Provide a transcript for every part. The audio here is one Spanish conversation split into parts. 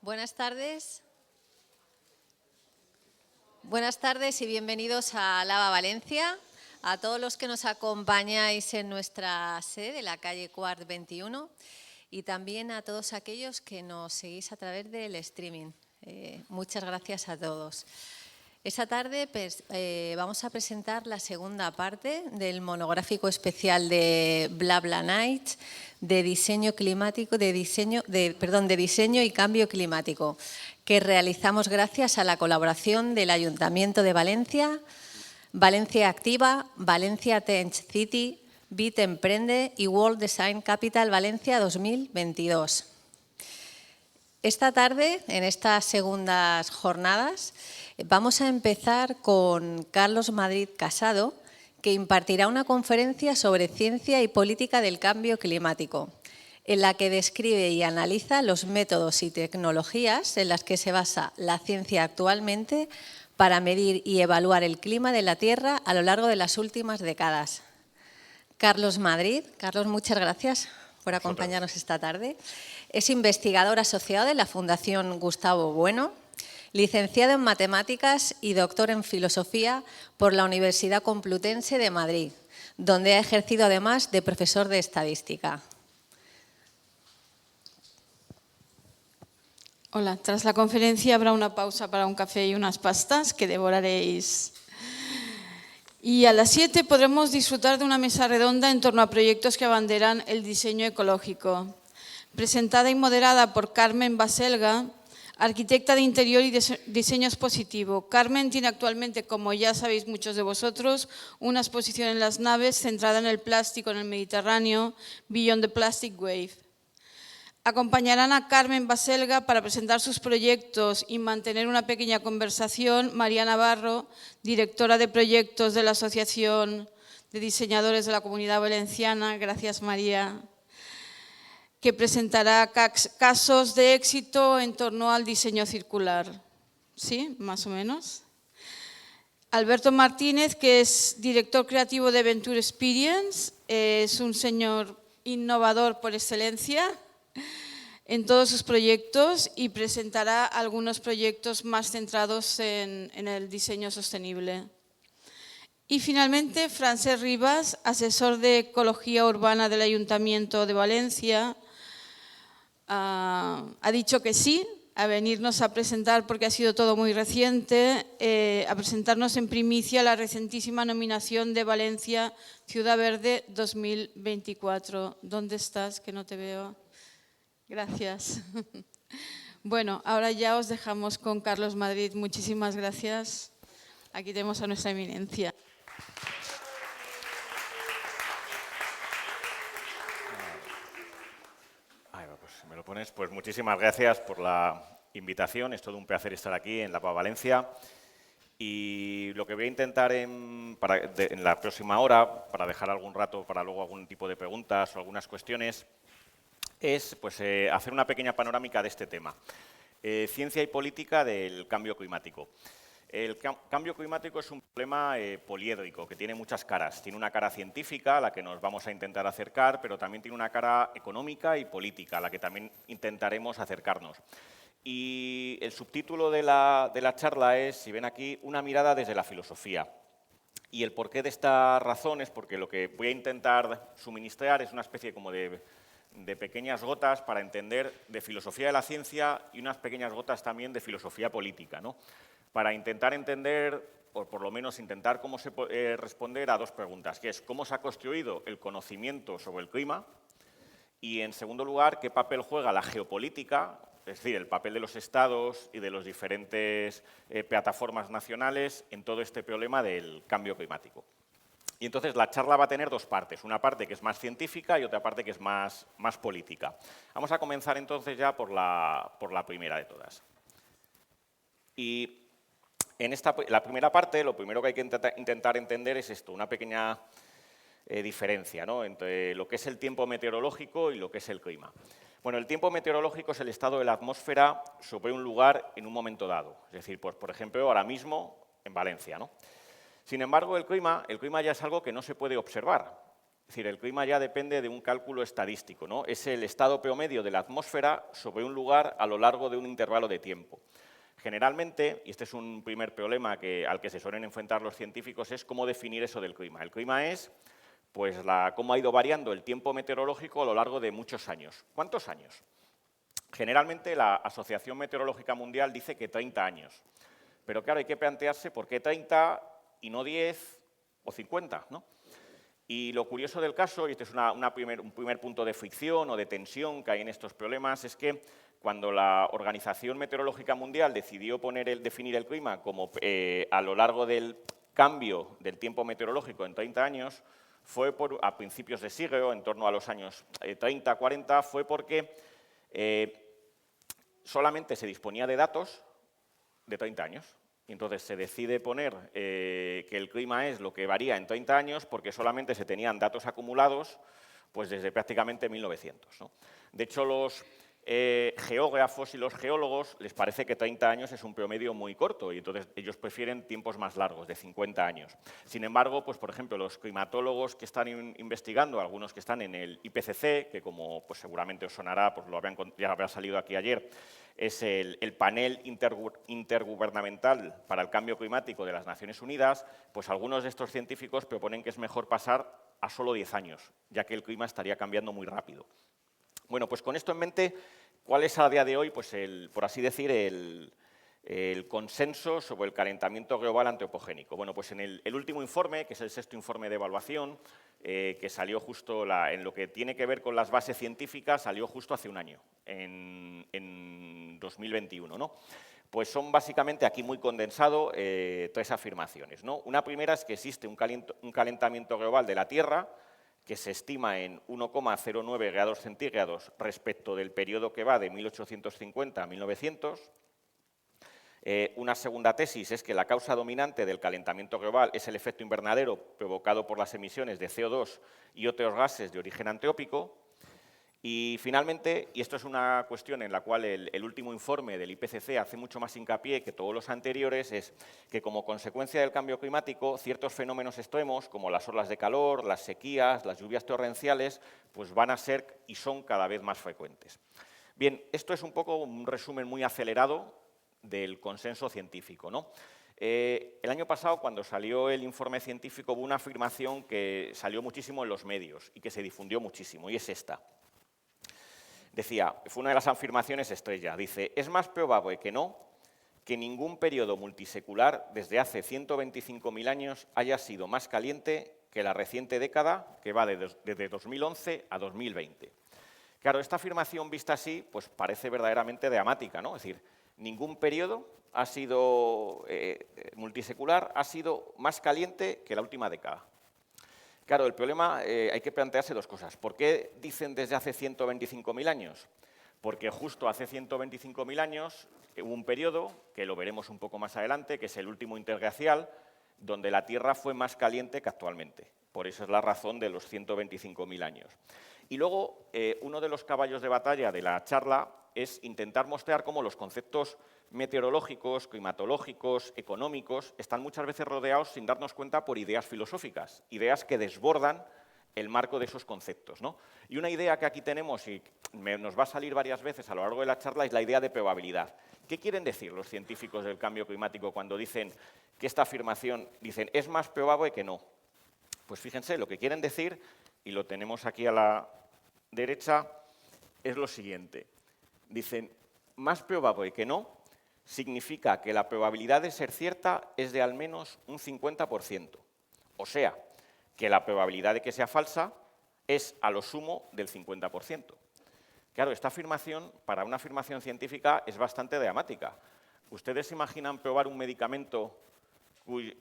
Buenas tardes. Buenas tardes y bienvenidos a Lava Valencia. A todos los que nos acompañáis en nuestra sede de la calle Quart 21 y también a todos aquellos que nos seguís a través del streaming. Muchas gracias a todos. Esta tarde vamos a presentar la segunda parte del monográfico especial de BlaBla Night de diseño y cambio climático, que realizamos gracias a la colaboración del Ayuntamiento de Valencia, Valencia Activa, Valencia Tech City, BIT Emprende y World Design Capital Valencia 2022. Esta tarde, en estas segundas jornadas, vamos a empezar con Carlos Madrid Casado, que impartirá una conferencia sobre ciencia y política del cambio climático, en la que describe y analiza los métodos y tecnologías en las que se basa la ciencia actualmente para medir y evaluar el clima de la Tierra a lo largo de las últimas décadas. Carlos Madrid, muchas gracias por acompañarnos esta tarde. Es investigador asociado de la Fundación Gustavo Bueno, licenciado en Matemáticas y doctor en Filosofía por la Universidad Complutense de Madrid, donde ha ejercido además de profesor de Estadística. Hola, tras la conferencia habrá una pausa para un café y unas pastas que devoraréis. Y a las 7 podremos disfrutar de una mesa redonda en torno a proyectos que abanderan el diseño ecológico. Presentada y moderada por Carmen Baselga, arquitecta de interior y diseño expositivo. Carmen tiene actualmente, como ya sabéis muchos de vosotros, una exposición en Las Naves centrada en el plástico en el Mediterráneo, Beyond the Plastic Wave. Acompañarán a Carmen Baselga para presentar sus proyectos y mantener una pequeña conversación María Navarro, directora de proyectos de la Asociación de Diseñadores de la Comunidad Valenciana. Gracias, María. Que presentará casos de éxito en torno al diseño circular. ¿Sí? Más o menos. Alberto Martínez, que es director creativo de Venture Experience, es un señor innovador por excelencia en todos sus proyectos y presentará algunos proyectos más centrados en el diseño sostenible. Y finalmente, Francesc Ribas, asesor de Ecología Urbana del Ayuntamiento de Valencia, ha dicho que sí a venirnos a presentar, porque ha sido todo muy reciente, a presentarnos en primicia la recentísima nominación de Valencia Ciudad Verde 2024. ¿Dónde estás? Que no te veo. Gracias. Bueno, ahora ya os dejamos con Carlos Madrid. Muchísimas gracias. Aquí tenemos a nuestra eminencia. Me lo pones. Pues muchísimas gracias por la invitación. Es todo un placer estar aquí en Lava Valencia. Y lo que voy a intentar en la próxima hora, para dejar algún rato para luego algún tipo de preguntas o algunas cuestiones, es hacer una pequeña panorámica de este tema. Ciencia y política del cambio climático. El cambio climático es un problema poliédrico que tiene muchas caras. Tiene una cara científica, a la que nos vamos a intentar acercar, pero también tiene una cara económica y política, a la que también intentaremos acercarnos. Y el subtítulo de la charla es, si ven aquí, una mirada desde la filosofía. Y el porqué de esta razón es porque lo que voy a intentar suministrar es una especie como de pequeñas gotas para entender de filosofía de la ciencia y unas pequeñas gotas también de filosofía política, ¿no? Para intentar entender, o por lo menos intentar cómo se puede responder a dos preguntas, que es cómo se ha construido el conocimiento sobre el clima y, en segundo lugar, qué papel juega la geopolítica, es decir, el papel de los estados y de las diferentes plataformas nacionales en todo este problema del cambio climático. Y entonces la charla va a tener dos partes, una parte que es más científica y otra parte que es más política. Vamos a comenzar entonces ya por la primera de todas. Y en la primera parte, lo primero que hay que intentar entender es esto, una pequeña diferencia, ¿no?, entre lo que es el tiempo meteorológico y lo que es el clima. Bueno, el tiempo meteorológico es el estado de la atmósfera sobre un lugar en un momento dado. Es decir, pues, por ejemplo, ahora mismo en Valencia, ¿no? Sin embargo, el clima ya es algo que no se puede observar. Es decir, el clima ya depende de un cálculo estadístico, ¿no? Es el estado promedio de la atmósfera sobre un lugar a lo largo de un intervalo de tiempo. Generalmente, y este es un primer problema al que se suelen enfrentar los científicos, es cómo definir eso del clima. El clima es pues, cómo ha ido variando el tiempo meteorológico a lo largo de muchos años. ¿Cuántos años? Generalmente la Asociación Meteorológica Mundial dice que 30 años. Pero claro, hay que plantearse por qué 30 y no 10 o 50, ¿no? Y lo curioso del caso, y este es un primer punto de fricción o de tensión que hay en estos problemas, es que cuando la Organización Meteorológica Mundial decidió definir el clima como a lo largo del cambio del tiempo meteorológico en 30 años, fue a principios de siglo, en torno a los años 30, 40, fue porque solamente se disponía de datos de 30 años. Y entonces se decide poner que el clima es lo que varía en 30 años porque solamente se tenían datos acumulados pues desde prácticamente 1900, ¿no? De hecho, los geógrafos y los geólogos les parece que 30 años es un promedio muy corto y entonces ellos prefieren tiempos más largos, de 50 años. Sin embargo, pues, por ejemplo, los climatólogos que están investigando, algunos que están en el IPCC, que como pues, seguramente os sonará, pues ya habrá salido aquí ayer, es el panel intergubernamental para el cambio climático de las Naciones Unidas, pues algunos de estos científicos proponen que es mejor pasar a solo 10 años, ya que el clima estaría cambiando muy rápido. Bueno, pues con esto en mente, ¿cuál es a día de hoy, pues por así decir, el consenso sobre el calentamiento global antropogénico? Bueno, pues en el último informe, que es el 6º informe de evaluación, que salió justo en lo que tiene que ver con las bases científicas, salió justo hace un año, en 2021, ¿no? Pues son básicamente, aquí muy condensado, 3 afirmaciones, ¿no? Una primera es que existe un calentamiento global de la Tierra que se estima en 1,09 grados centígrados respecto del periodo que va de 1850 a 1900. Una segunda tesis es que la causa dominante del calentamiento global es el efecto invernadero provocado por las emisiones de CO2 y otros gases de origen antropico. Y finalmente, y esto es una cuestión en la cual el último informe del IPCC hace mucho más hincapié que todos los anteriores, es que como consecuencia del cambio climático, ciertos fenómenos extremos, como las olas de calor, las sequías, las lluvias torrenciales, pues van a ser y son cada vez más frecuentes. Bien, esto es un poco un resumen muy acelerado del consenso científico, ¿no? El año pasado, cuando salió el informe científico, hubo una afirmación que salió muchísimo en los medios y que se difundió muchísimo, y es esta. Decía, fue una de las afirmaciones estrella, dice, es más probable que no que ningún periodo multisecular desde hace 125.000 años haya sido más caliente que la reciente década que va desde 2011 a 2020. Claro, esta afirmación vista así, pues parece verdaderamente dramática, ¿no? Es decir, ningún periodo ha sido multisecular ha sido más caliente que la última década. Claro, el problema, hay que plantearse dos cosas. ¿Por qué dicen desde hace 125.000 años? Porque justo hace 125.000 años hubo un periodo, que lo veremos un poco más adelante, que es el último interglacial, donde la Tierra fue más caliente que actualmente. Por eso es la razón de los 125.000 años. Y luego, uno de los caballos de batalla de la charla es intentar mostrar cómo los conceptos meteorológicos, climatológicos, económicos, están muchas veces rodeados sin darnos cuenta por ideas filosóficas, ideas que desbordan el marco de esos conceptos, ¿no? Y una idea que aquí tenemos y nos va a salir varias veces a lo largo de la charla es la idea de probabilidad. ¿Qué quieren decir los científicos del cambio climático cuando dicen que esta afirmación, dicen, es más probable que no? Pues fíjense, lo que quieren decir, y lo tenemos aquí a la derecha, es lo siguiente. Dicen, más probable que no significa que la probabilidad de ser cierta es de al menos un 50%. O sea, que la probabilidad de que sea falsa es a lo sumo del 50%. Claro, esta afirmación, para una afirmación científica, es bastante dramática. ¿Ustedes se imaginan probar un medicamento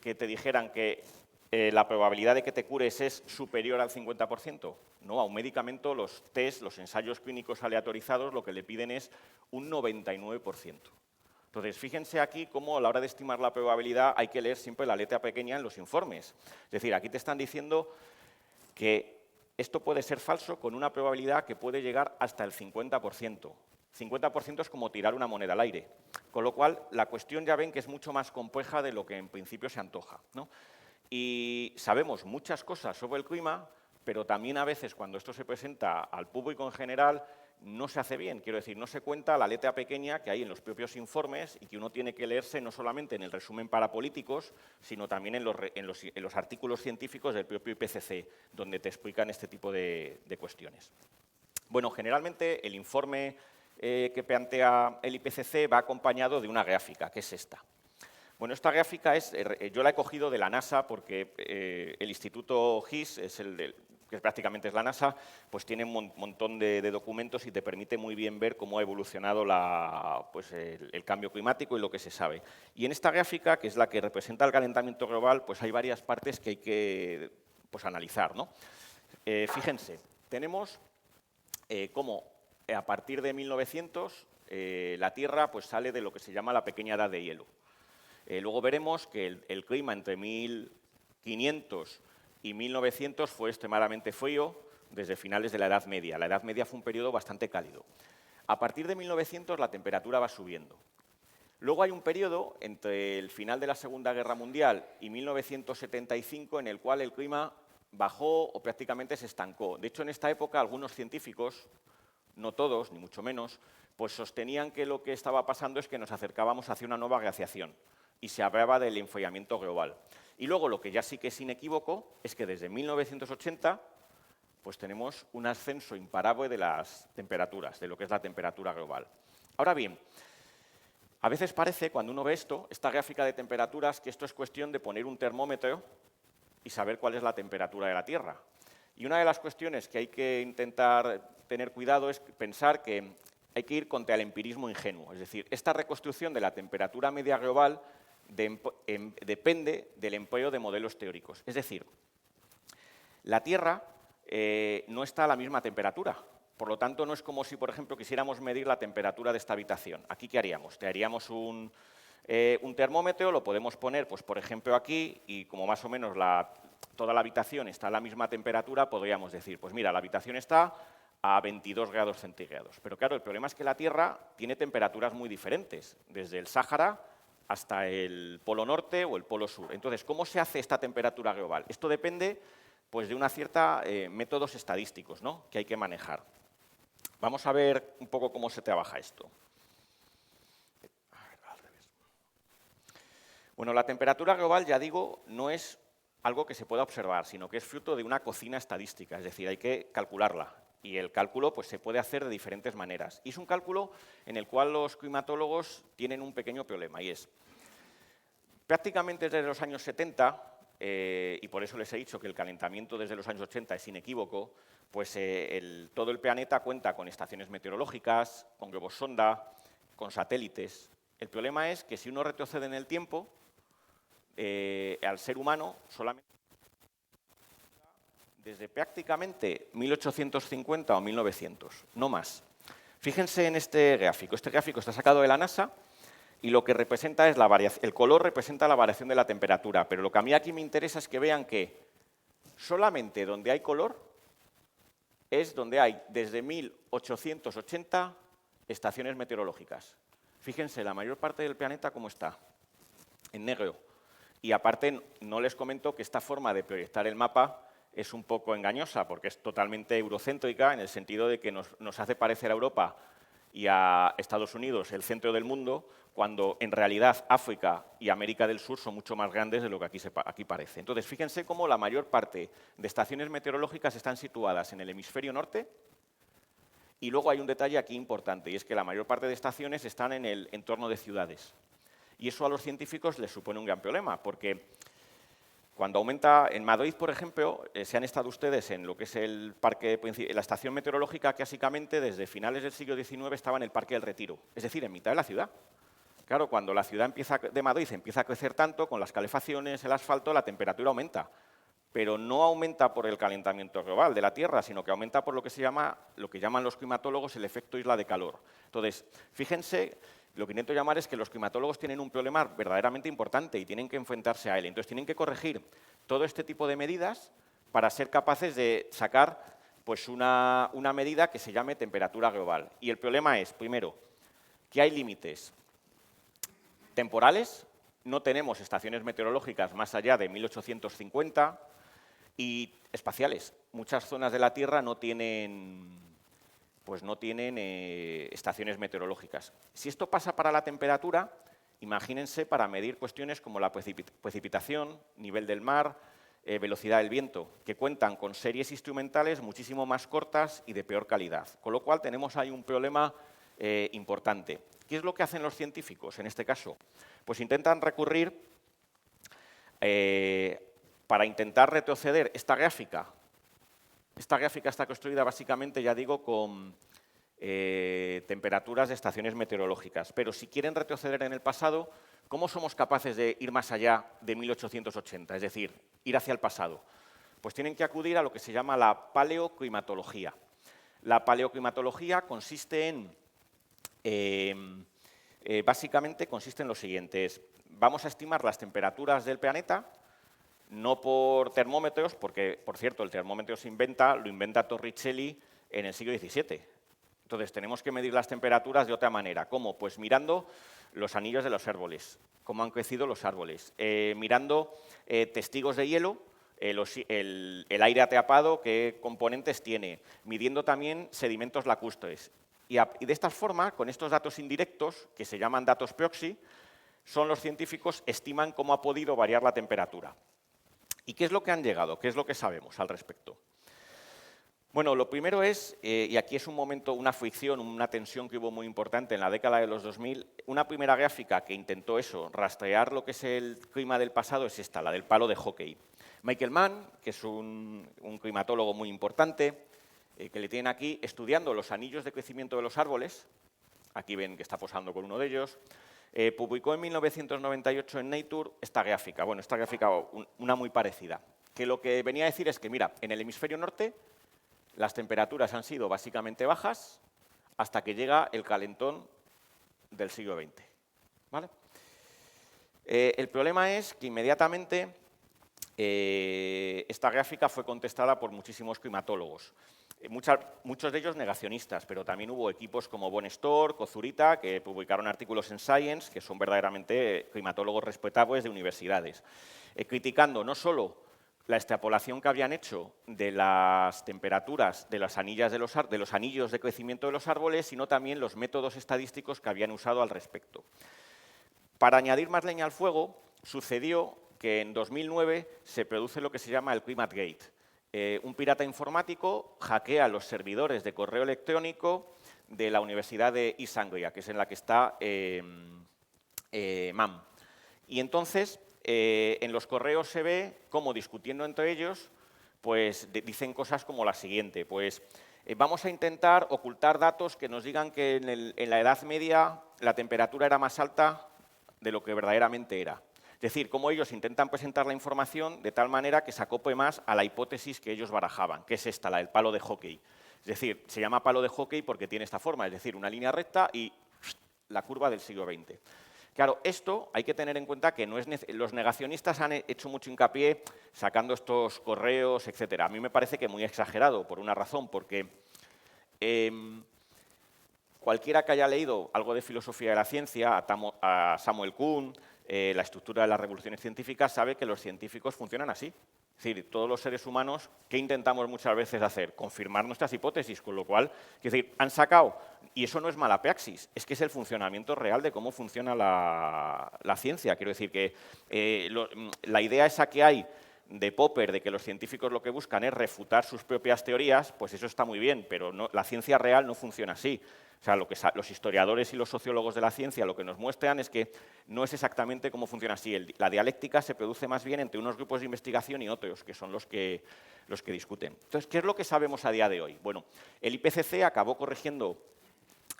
que te dijeran que la probabilidad de que te cures es superior al 50%? No, a un medicamento los test, los ensayos clínicos aleatorizados, lo que le piden es un 99%. Entonces, fíjense aquí cómo a la hora de estimar la probabilidad hay que leer siempre la letra pequeña en los informes. Es decir, aquí te están diciendo que esto puede ser falso con una probabilidad que puede llegar hasta el 50%. 50% es como tirar una moneda al aire. Con lo cual, la cuestión ya ven que es mucho más compleja de lo que en principio se antoja, ¿no? Y sabemos muchas cosas sobre el clima, pero también a veces cuando esto se presenta al público en general no se hace bien. Quiero decir, no se cuenta la letra pequeña que hay en los propios informes y que uno tiene que leerse no solamente en el resumen para políticos, sino también en los artículos científicos del propio IPCC, donde te explican este tipo de cuestiones. Bueno, generalmente el informe que plantea el IPCC va acompañado de una gráfica, que es esta. Bueno, esta gráfica yo la he cogido de la NASA porque el Instituto GIS, que prácticamente es la NASA, pues tiene un montón de documentos y te permite muy bien ver cómo ha evolucionado el cambio climático y lo que se sabe. Y en esta gráfica, que es la que representa el calentamiento global, pues hay varias partes que hay que analizar, ¿no? Fíjense, tenemos cómo a partir de 1900 la Tierra pues sale de lo que se llama la pequeña edad de hielo. Luego veremos que el clima entre 1500 y 1900 fue extremadamente frío desde finales de la Edad Media. La Edad Media fue un periodo bastante cálido. A partir de 1900 la temperatura va subiendo. Luego hay un periodo entre el final de la Segunda Guerra Mundial y 1975 en el cual el clima bajó o prácticamente se estancó. De hecho, en esta época algunos científicos, no todos, ni mucho menos, pues sostenían que lo que estaba pasando es que nos acercábamos hacia una nueva glaciación y se hablaba del enfriamiento global. Y luego lo que ya sí que es inequívoco es que desde 1980 pues tenemos un ascenso imparable de las temperaturas, de lo que es la temperatura global. Ahora bien, a veces parece, cuando uno ve esta gráfica de temperaturas, que esto es cuestión de poner un termómetro y saber cuál es la temperatura de la Tierra. Y una de las cuestiones que hay que intentar tener cuidado es pensar que hay que ir contra el empirismo ingenuo. Es decir, esta reconstrucción de la temperatura media global depende del empleo de modelos teóricos. Es decir, la Tierra no está a la misma temperatura. Por lo tanto, no es como si, por ejemplo, quisiéramos medir la temperatura de esta habitación. ¿Aquí qué haríamos? Te haríamos un termómetro, lo podemos poner, pues, por ejemplo, aquí, y como más o menos toda la habitación está a la misma temperatura, podríamos decir, pues mira, la habitación está a 22 grados centígrados. Pero claro, el problema es que la Tierra tiene temperaturas muy diferentes, desde el Sáhara hasta el Polo Norte o el Polo Sur. Entonces, ¿cómo se hace esta temperatura global? Esto depende pues, de una cierta métodos estadísticos, ¿no?, que hay que manejar. Vamos a ver un poco cómo se trabaja esto. Bueno, la temperatura global, ya digo, no es algo que se pueda observar, sino que es fruto de una cocina estadística, es decir, hay que calcularla. Y el cálculo pues, se puede hacer de diferentes maneras. Y es un cálculo en el cual los climatólogos tienen un pequeño problema, y es, prácticamente desde los años 70, y por eso les he dicho que el calentamiento desde los años 80 es inequívoco, pues todo el planeta cuenta con estaciones meteorológicas, con globos sonda, con satélites. El problema es que si uno retrocede en el tiempo, al ser humano solamente desde prácticamente 1850 o 1900, no más. Fíjense en este gráfico. Este gráfico está sacado de la NASA y lo que representa es la variación. El color representa la variación de la temperatura, pero lo que a mí aquí me interesa es que vean que solamente donde hay color es donde hay desde 1880 estaciones meteorológicas. Fíjense, la mayor parte del planeta cómo está, en negro. Y aparte, no les comento que esta forma de proyectar el mapa es un poco engañosa, porque es totalmente eurocéntrica, en el sentido de que nos hace parecer a Europa y a Estados Unidos el centro del mundo, cuando en realidad África y América del Sur son mucho más grandes de lo que aquí parece. Entonces, fíjense cómo la mayor parte de estaciones meteorológicas están situadas en el hemisferio norte, y luego hay un detalle aquí importante, y es que la mayor parte de estaciones están en el entorno de ciudades. Y eso a los científicos les supone un gran problema, porque cuando aumenta, en Madrid, por ejemplo, se han estado ustedes en lo que es el parque, la estación meteorológica, que básicamente desde finales del siglo XIX estaba en el Parque del Retiro, es decir, en mitad de la ciudad. Claro, cuando la ciudad de Madrid empieza a crecer tanto, con las calefacciones, el asfalto, la temperatura aumenta. Pero no aumenta por el calentamiento global de la Tierra, sino que aumenta por lo que llaman los climatólogos el efecto isla de calor. Entonces, fíjense, lo que intento llamar es que los climatólogos tienen un problema verdaderamente importante y tienen que enfrentarse a él. Entonces, tienen que corregir todo este tipo de medidas para ser capaces de sacar pues, una medida que se llame temperatura global. Y el problema es, primero, que hay límites temporales, no tenemos estaciones meteorológicas más allá de 1850, y espaciales. Muchas zonas de la Tierra no tienen, estaciones meteorológicas. Si esto pasa para la temperatura, imagínense para medir cuestiones como la precipitación, nivel del mar, velocidad del viento, que cuentan con series instrumentales muchísimo más cortas y de peor calidad. Con lo cual tenemos ahí un problema importante. ¿Qué es lo que hacen los científicos en este caso? Pues intentan recurrir para intentar retroceder esta gráfica. Esta gráfica está construida básicamente, ya digo, con temperaturas de estaciones meteorológicas. Pero si quieren retroceder en el pasado, ¿cómo somos capaces de ir más allá de 1880? Es decir, ir hacia el pasado. Pues tienen que acudir a lo que se llama la paleoclimatología. La paleoclimatología consiste básicamente consiste en lo siguiente. Vamos a estimar las temperaturas del planeta, no por termómetros, porque, por cierto, el termómetro lo inventa Torricelli en el siglo XVII. Entonces, tenemos que medir las temperaturas de otra manera. ¿Cómo? Pues mirando los anillos de los árboles, cómo han crecido los árboles, mirando testigos de hielo, el aire atrapado, qué componentes tiene, midiendo también sedimentos lacustres. Y de esta forma, con estos datos indirectos, que se llaman datos proxy, los científicos estiman cómo ha podido variar la temperatura. ¿Y qué es lo que han llegado? ¿Qué es lo que sabemos al respecto? Bueno, lo primero es, y aquí es un momento, una fricción, una tensión que hubo muy importante en la década de los 2000, una primera gráfica que intentó eso, rastrear lo que es el clima del pasado, es esta, la del palo de hockey. Michael Mann, que es un climatólogo muy importante, que le tienen aquí estudiando los anillos de crecimiento de los árboles, aquí ven que está posando con uno de ellos, publicó en 1998 en Nature esta gráfica, una muy parecida, que lo que venía a decir es que, mira, en el hemisferio norte las temperaturas han sido básicamente bajas hasta que llega el calentón del siglo XX. ¿Vale? El problema es que inmediatamente esta gráfica fue contestada por muchísimos climatólogos. Muchos de ellos negacionistas, pero también hubo equipos como Von Stork o Zurita que publicaron artículos en Science, que son verdaderamente climatólogos respetables de universidades, criticando no solo la extrapolación que habían hecho de las temperaturas de los anillos de crecimiento de los árboles, sino también los métodos estadísticos que habían usado al respecto. Para añadir más leña al fuego, sucedió que en 2009 se produce lo que se llama el ClimateGate. Un pirata informático hackea los servidores de correo electrónico de la Universidad de East Anglia, que es en la que está MAM. Y entonces, en los correos se ve cómo, discutiendo entre ellos, pues dicen cosas como la siguiente, pues vamos a intentar ocultar datos que nos digan que en la Edad Media la temperatura era más alta de lo que verdaderamente era. Es decir, cómo ellos intentan presentar la información de tal manera que se acople más a la hipótesis que ellos barajaban, que es esta, la del palo de hockey. Es decir, se llama palo de hockey porque tiene esta forma, es decir, una línea recta y la curva del siglo XX. Claro, esto hay que tener en cuenta que no es los negacionistas han hecho mucho hincapié sacando estos correos, etc. A mí me parece que muy exagerado, por una razón, porque cualquiera que haya leído algo de filosofía de la ciencia, a Samuel Kuhn, la estructura de las revoluciones científicas, sabe que los científicos funcionan así. Es decir, todos los seres humanos, ¿qué intentamos muchas veces hacer? Confirmar nuestras hipótesis, con lo cual, es decir, han sacado, y eso no es mala praxis, es que es el funcionamiento real de cómo funciona la ciencia. Quiero decir que la idea esa que hay de Popper, de que los científicos lo que buscan es refutar sus propias teorías, pues eso está muy bien, pero la ciencia real no funciona así. O sea, lo que los historiadores y los sociólogos de la ciencia lo que nos muestran es que no es exactamente cómo funciona así. La dialéctica se produce más bien entre unos grupos de investigación y otros, que son los que discuten. Entonces, ¿qué es lo que sabemos a día de hoy? Bueno, el IPCC acabó corrigiendo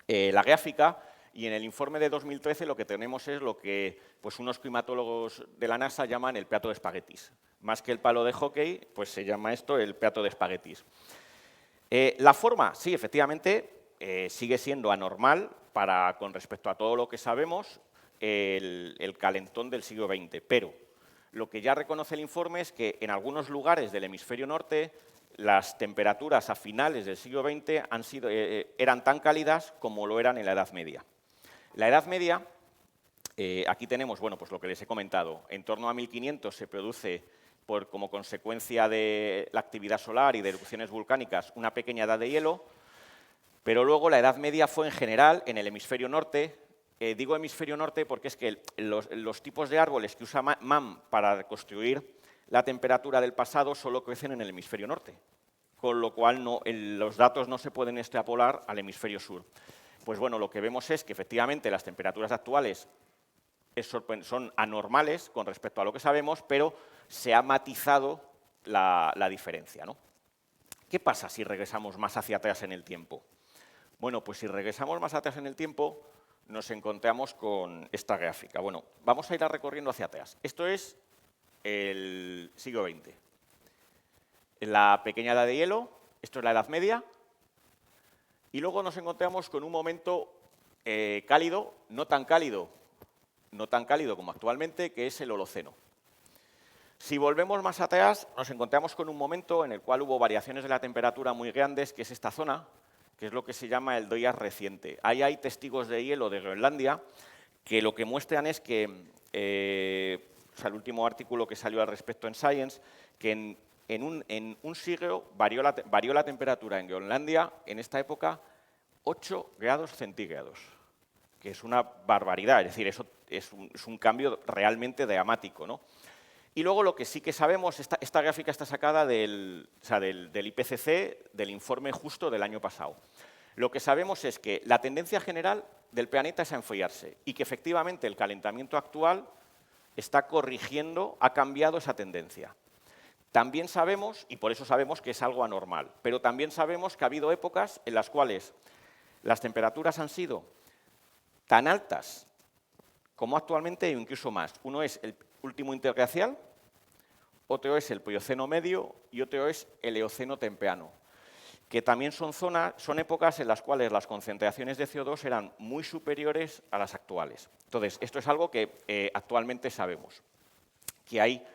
la gráfica y en el informe de 2013 lo que tenemos es lo que pues, unos climatólogos de la NASA llaman el plato de espaguetis. Más que el palo de hockey, pues se llama esto el plato de espaguetis. La forma, sí, efectivamente, sigue siendo anormal con respecto a todo lo que sabemos el calentón del siglo XX, pero lo que ya reconoce el informe es que en algunos lugares del hemisferio norte las temperaturas a finales del siglo XX eran tan cálidas como lo eran en la Edad Media. La Edad Media, aquí tenemos, bueno, pues lo que les he comentado, en torno a 1500 se produce como consecuencia de la actividad solar y de erupciones volcánicas, una pequeña edad de hielo, pero luego la Edad Media fue en general en el hemisferio norte. Digo hemisferio norte porque es que los tipos de árboles que usa Mann para construir la temperatura del pasado solo crecen en el hemisferio norte, con lo cual los datos no se pueden extrapolar al hemisferio sur. Pues bueno, lo que vemos es que efectivamente las temperaturas actuales son anormales con respecto a lo que sabemos, pero se ha matizado la diferencia, ¿no? ¿Qué pasa si regresamos más hacia atrás en el tiempo? Bueno, pues si regresamos más atrás en el tiempo, nos encontramos con esta gráfica. Bueno, vamos a ir recorriendo hacia atrás. Esto es el siglo XX. La pequeña edad de hielo, esto es la Edad Media, y luego nos encontramos con un momento cálido, no tan cálido como actualmente, que es el Holoceno. Si volvemos más atrás, nos encontramos con un momento en el cual hubo variaciones de la temperatura muy grandes, que es esta zona, que es lo que se llama el Dryas reciente. Ahí hay testigos de hielo de Groenlandia que lo que muestran es que, el último artículo que salió al respecto en Science, que en un siglo varió la temperatura en Groenlandia en esta época 8 grados centígrados, que es una barbaridad, es decir, eso es un cambio realmente dramático, ¿no? Y luego lo que sí que sabemos, esta gráfica está sacada del IPCC, del informe justo del año pasado. Lo que sabemos es que la tendencia general del planeta es a enfriarse y que efectivamente el calentamiento actual está corrigiendo, ha cambiado esa tendencia. También sabemos, y por eso sabemos que es algo anormal, pero también sabemos que ha habido épocas en las cuales las temperaturas han sido tan altas como actualmente e incluso más. Uno es el último interglacial, otro es el Plioceno medio y otro es el Eoceno temprano, que también son épocas en las cuales las concentraciones de CO2 eran muy superiores a las actuales. Entonces, esto es algo que actualmente sabemos, que hay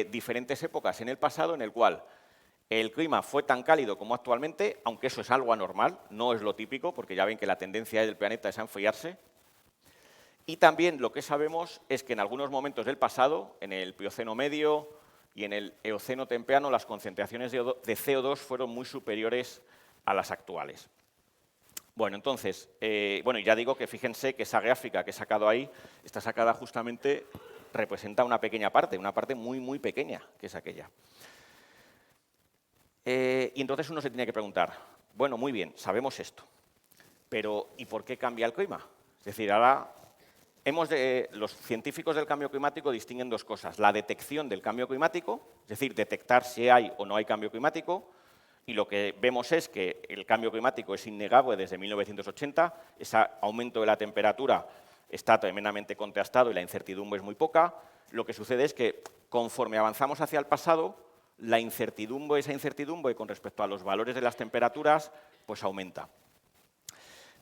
diferentes épocas en el pasado en el cual el clima fue tan cálido como actualmente, aunque eso es algo anormal, no es lo típico, porque ya ven que la tendencia del planeta es a enfriarse. Y también lo que sabemos es que en algunos momentos del pasado, en el Plioceno medio y en el Eoceno temprano, las concentraciones de CO2 fueron muy superiores a las actuales. Bueno, entonces, ya digo que fíjense que esa gráfica que he sacado ahí está sacada justamente, representa una pequeña parte, una parte muy, muy pequeña, que es aquella. Y entonces uno se tiene que preguntar, bueno, muy bien, sabemos esto, pero ¿y por qué cambia el clima? Es decir, ahora los científicos del cambio climático distinguen dos cosas, la detección del cambio climático, es decir, detectar si hay o no hay cambio climático, y lo que vemos es que el cambio climático es innegable desde 1980, ese aumento de la temperatura está tremendamente contrastado y la incertidumbre es muy poca. Lo que sucede es que conforme avanzamos hacia el pasado, esa incertidumbre con respecto a los valores de las temperaturas, pues aumenta.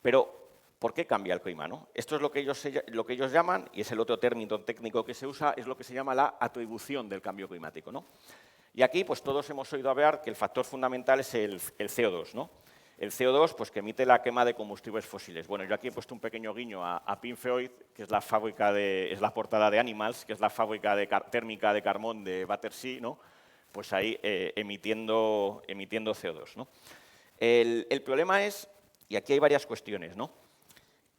Pero, ¿por qué cambia el clima, no? Esto es lo que ellos llaman, y es el otro término técnico que se usa, es lo que se llama la atribución del cambio climático, ¿no? Y aquí pues todos hemos oído hablar que el factor fundamental es el CO2, ¿no? El CO2 pues, que emite la quema de combustibles fósiles. Bueno, yo aquí he puesto un pequeño guiño a Pink Floyd, que es la portada de Animals, que es la fábrica térmica de carbón de Battersea, ¿no? Pues ahí emitiendo CO2, ¿no? El problema es, y aquí hay varias cuestiones, ¿no?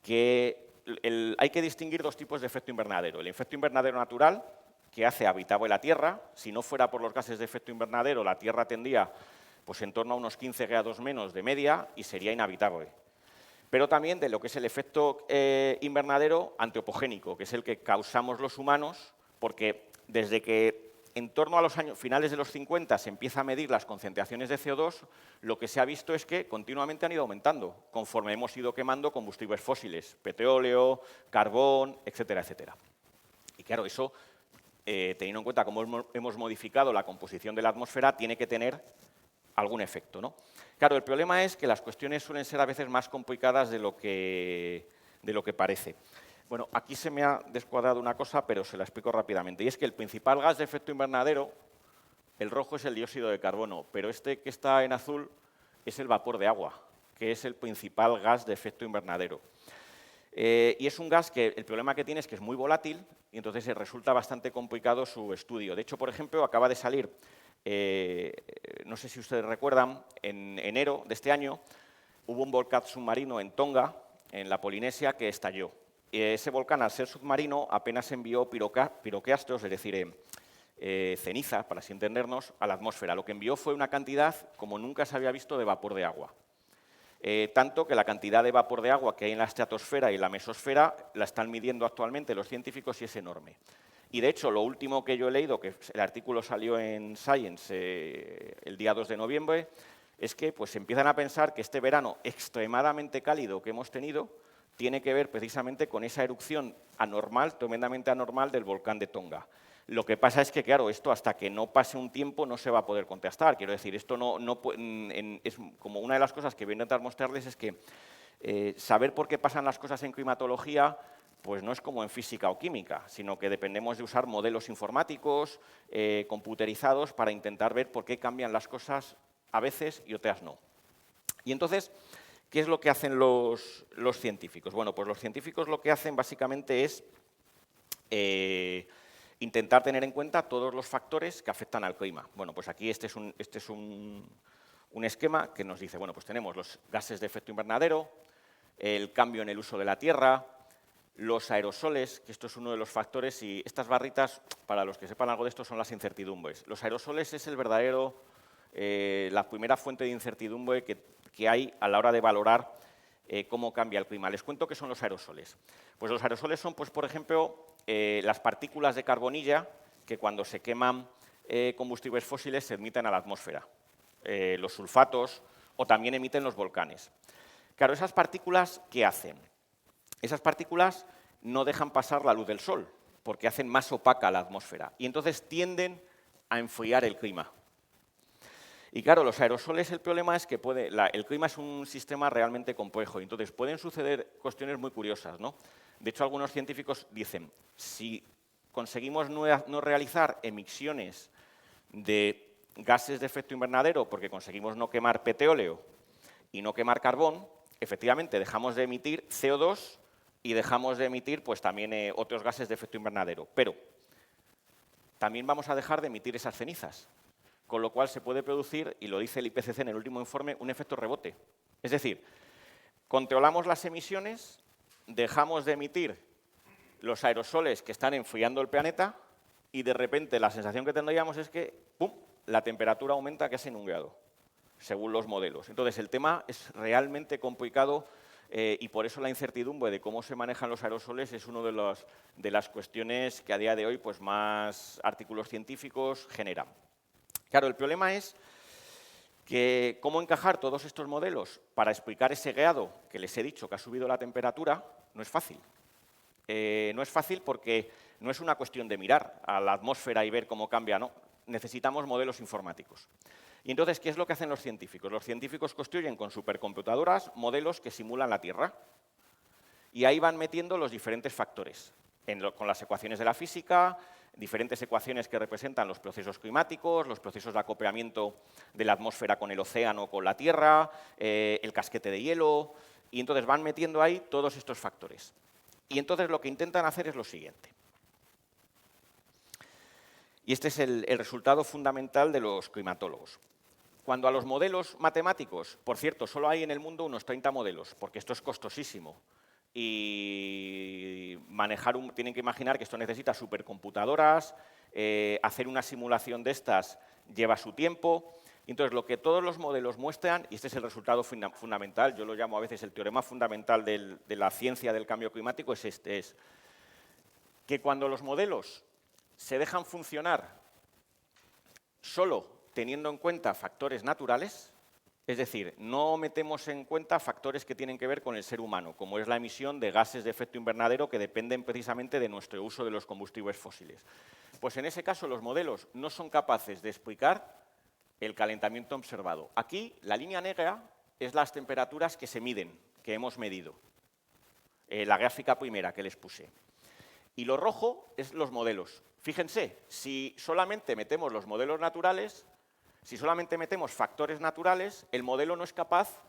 Que hay que distinguir dos tipos de efecto invernadero. El efecto invernadero natural, que hace habitable la Tierra. Si no fuera por los gases de efecto invernadero, la Tierra tendría pues, en torno a unos 15 grados menos de media y sería inhabitable. Pero también de lo que es el efecto invernadero antropogénico, que es el que causamos los humanos, porque desde que en torno a los finales de los 50 se empieza a medir las concentraciones de CO2, lo que se ha visto es que continuamente han ido aumentando, conforme hemos ido quemando combustibles fósiles, petróleo, carbón, etcétera, etcétera. Y claro, eso, teniendo en cuenta cómo hemos modificado la composición de la atmósfera, tiene que tener algún efecto, ¿no? Claro, el problema es que las cuestiones suelen ser a veces más complicadas de lo que parece. Bueno, aquí se me ha descuadrado una cosa, pero se la explico rápidamente. Y es que el principal gas de efecto invernadero, el rojo es el dióxido de carbono, pero este que está en azul es el vapor de agua, que es el principal gas de efecto invernadero. Y es un gas que el problema que tiene es que es muy volátil y entonces resulta bastante complicado su estudio. De hecho, por ejemplo, acaba de salir, no sé si ustedes recuerdan, en enero de este año hubo un volcán submarino en Tonga, en la Polinesia, que estalló. Ese volcán, al ser submarino, apenas envió piroqueastros, es decir, ceniza, para así entendernos, a la atmósfera. Lo que envió fue una cantidad como nunca se había visto de vapor de agua. Tanto que la cantidad de vapor de agua que hay en la estratosfera y la mesosfera la están midiendo actualmente los científicos y es enorme. Y de hecho, lo último que yo he leído, que el artículo salió en Science el día 2 de noviembre, es que pues, empiezan a pensar que este verano extremadamente cálido que hemos tenido tiene que ver precisamente con esa erupción anormal, tremendamente anormal del volcán de Tonga. Lo que pasa es que, claro, esto hasta que no pase un tiempo no se va a poder contrastar. Quiero decir, esto es como una de las cosas que voy a intentar mostrarles es que saber por qué pasan las cosas en climatología pues no es como en física o química, sino que dependemos de usar modelos informáticos, computerizados, para intentar ver por qué cambian las cosas a veces y otras no. Y entonces, ¿qué es lo que hacen los científicos? Bueno, pues los científicos lo que hacen básicamente es intentar tener en cuenta todos los factores que afectan al clima. Bueno, pues aquí este es un esquema que nos dice, bueno, pues tenemos los gases de efecto invernadero, el cambio en el uso de la tierra, los aerosoles, que esto es uno de los factores, y estas barritas, para los que sepan algo de esto, son las incertidumbres. Los aerosoles es la primera fuente de incertidumbre que hay a la hora de valorar cómo cambia el clima. Les cuento qué son los aerosoles. Pues los aerosoles son, pues, por ejemplo, las partículas de carbonilla que cuando se queman combustibles fósiles se emiten a la atmósfera. Los sulfatos o también emiten los volcanes. Claro, esas partículas, ¿qué hacen? Esas partículas no dejan pasar la luz del sol porque hacen más opaca la atmósfera y entonces tienden a enfriar el clima. Y claro, los aerosoles, el problema es que el clima es un sistema realmente complejo y entonces pueden suceder cuestiones muy curiosas, ¿no? De hecho, algunos científicos dicen, si conseguimos no realizar emisiones de gases de efecto invernadero porque conseguimos no quemar petróleo y no quemar carbón, efectivamente dejamos de emitir CO2 y dejamos de emitir pues, también otros gases de efecto invernadero. Pero también vamos a dejar de emitir esas cenizas, con lo cual se puede producir, y lo dice el IPCC en el último informe, un efecto rebote. Es decir, controlamos las emisiones, dejamos de emitir los aerosoles que están enfriando el planeta y de repente la sensación que tendríamos es que ¡pum!, la temperatura aumenta casi en 1 grado, según los modelos. Entonces, el tema es realmente complicado y por eso la incertidumbre de cómo se manejan los aerosoles es una de las cuestiones que a día de hoy pues, más artículos científicos generan. Claro, el problema es que cómo encajar todos estos modelos para explicar ese grado que les he dicho que ha subido la temperatura no es fácil. No es fácil porque no es una cuestión de mirar a la atmósfera y ver cómo cambia, no. Necesitamos modelos informáticos. Y entonces, ¿qué es lo que hacen los científicos? Los científicos construyen con supercomputadoras modelos que simulan la Tierra. Y ahí van metiendo los diferentes factores, con las ecuaciones de la física, diferentes ecuaciones que representan los procesos climáticos, los procesos de acoplamiento de la atmósfera con el océano, con la Tierra, el casquete de hielo, y entonces van metiendo ahí todos estos factores. Y entonces lo que intentan hacer es lo siguiente. Y este es el resultado fundamental de los climatólogos. Cuando a los modelos matemáticos, por cierto, solo hay en el mundo unos 30 modelos, porque esto es costosísimo, y tienen que imaginar que esto necesita supercomputadoras, hacer una simulación de estas lleva su tiempo. Entonces, lo que todos los modelos muestran, y este es el resultado fundamental, yo lo llamo a veces el teorema fundamental de la ciencia del cambio climático, es que cuando los modelos se dejan funcionar solo teniendo en cuenta factores naturales, es decir, no metemos en cuenta factores que tienen que ver con el ser humano, como es la emisión de gases de efecto invernadero que dependen precisamente de nuestro uso de los combustibles fósiles. Pues en ese caso los modelos no son capaces de explicar el calentamiento observado. Aquí la línea negra es las temperaturas que se miden, que hemos medido, la gráfica primera que les puse. Y lo rojo es los modelos. Fíjense, si solamente metemos los modelos naturales, si solamente metemos factores naturales, el modelo no es capaz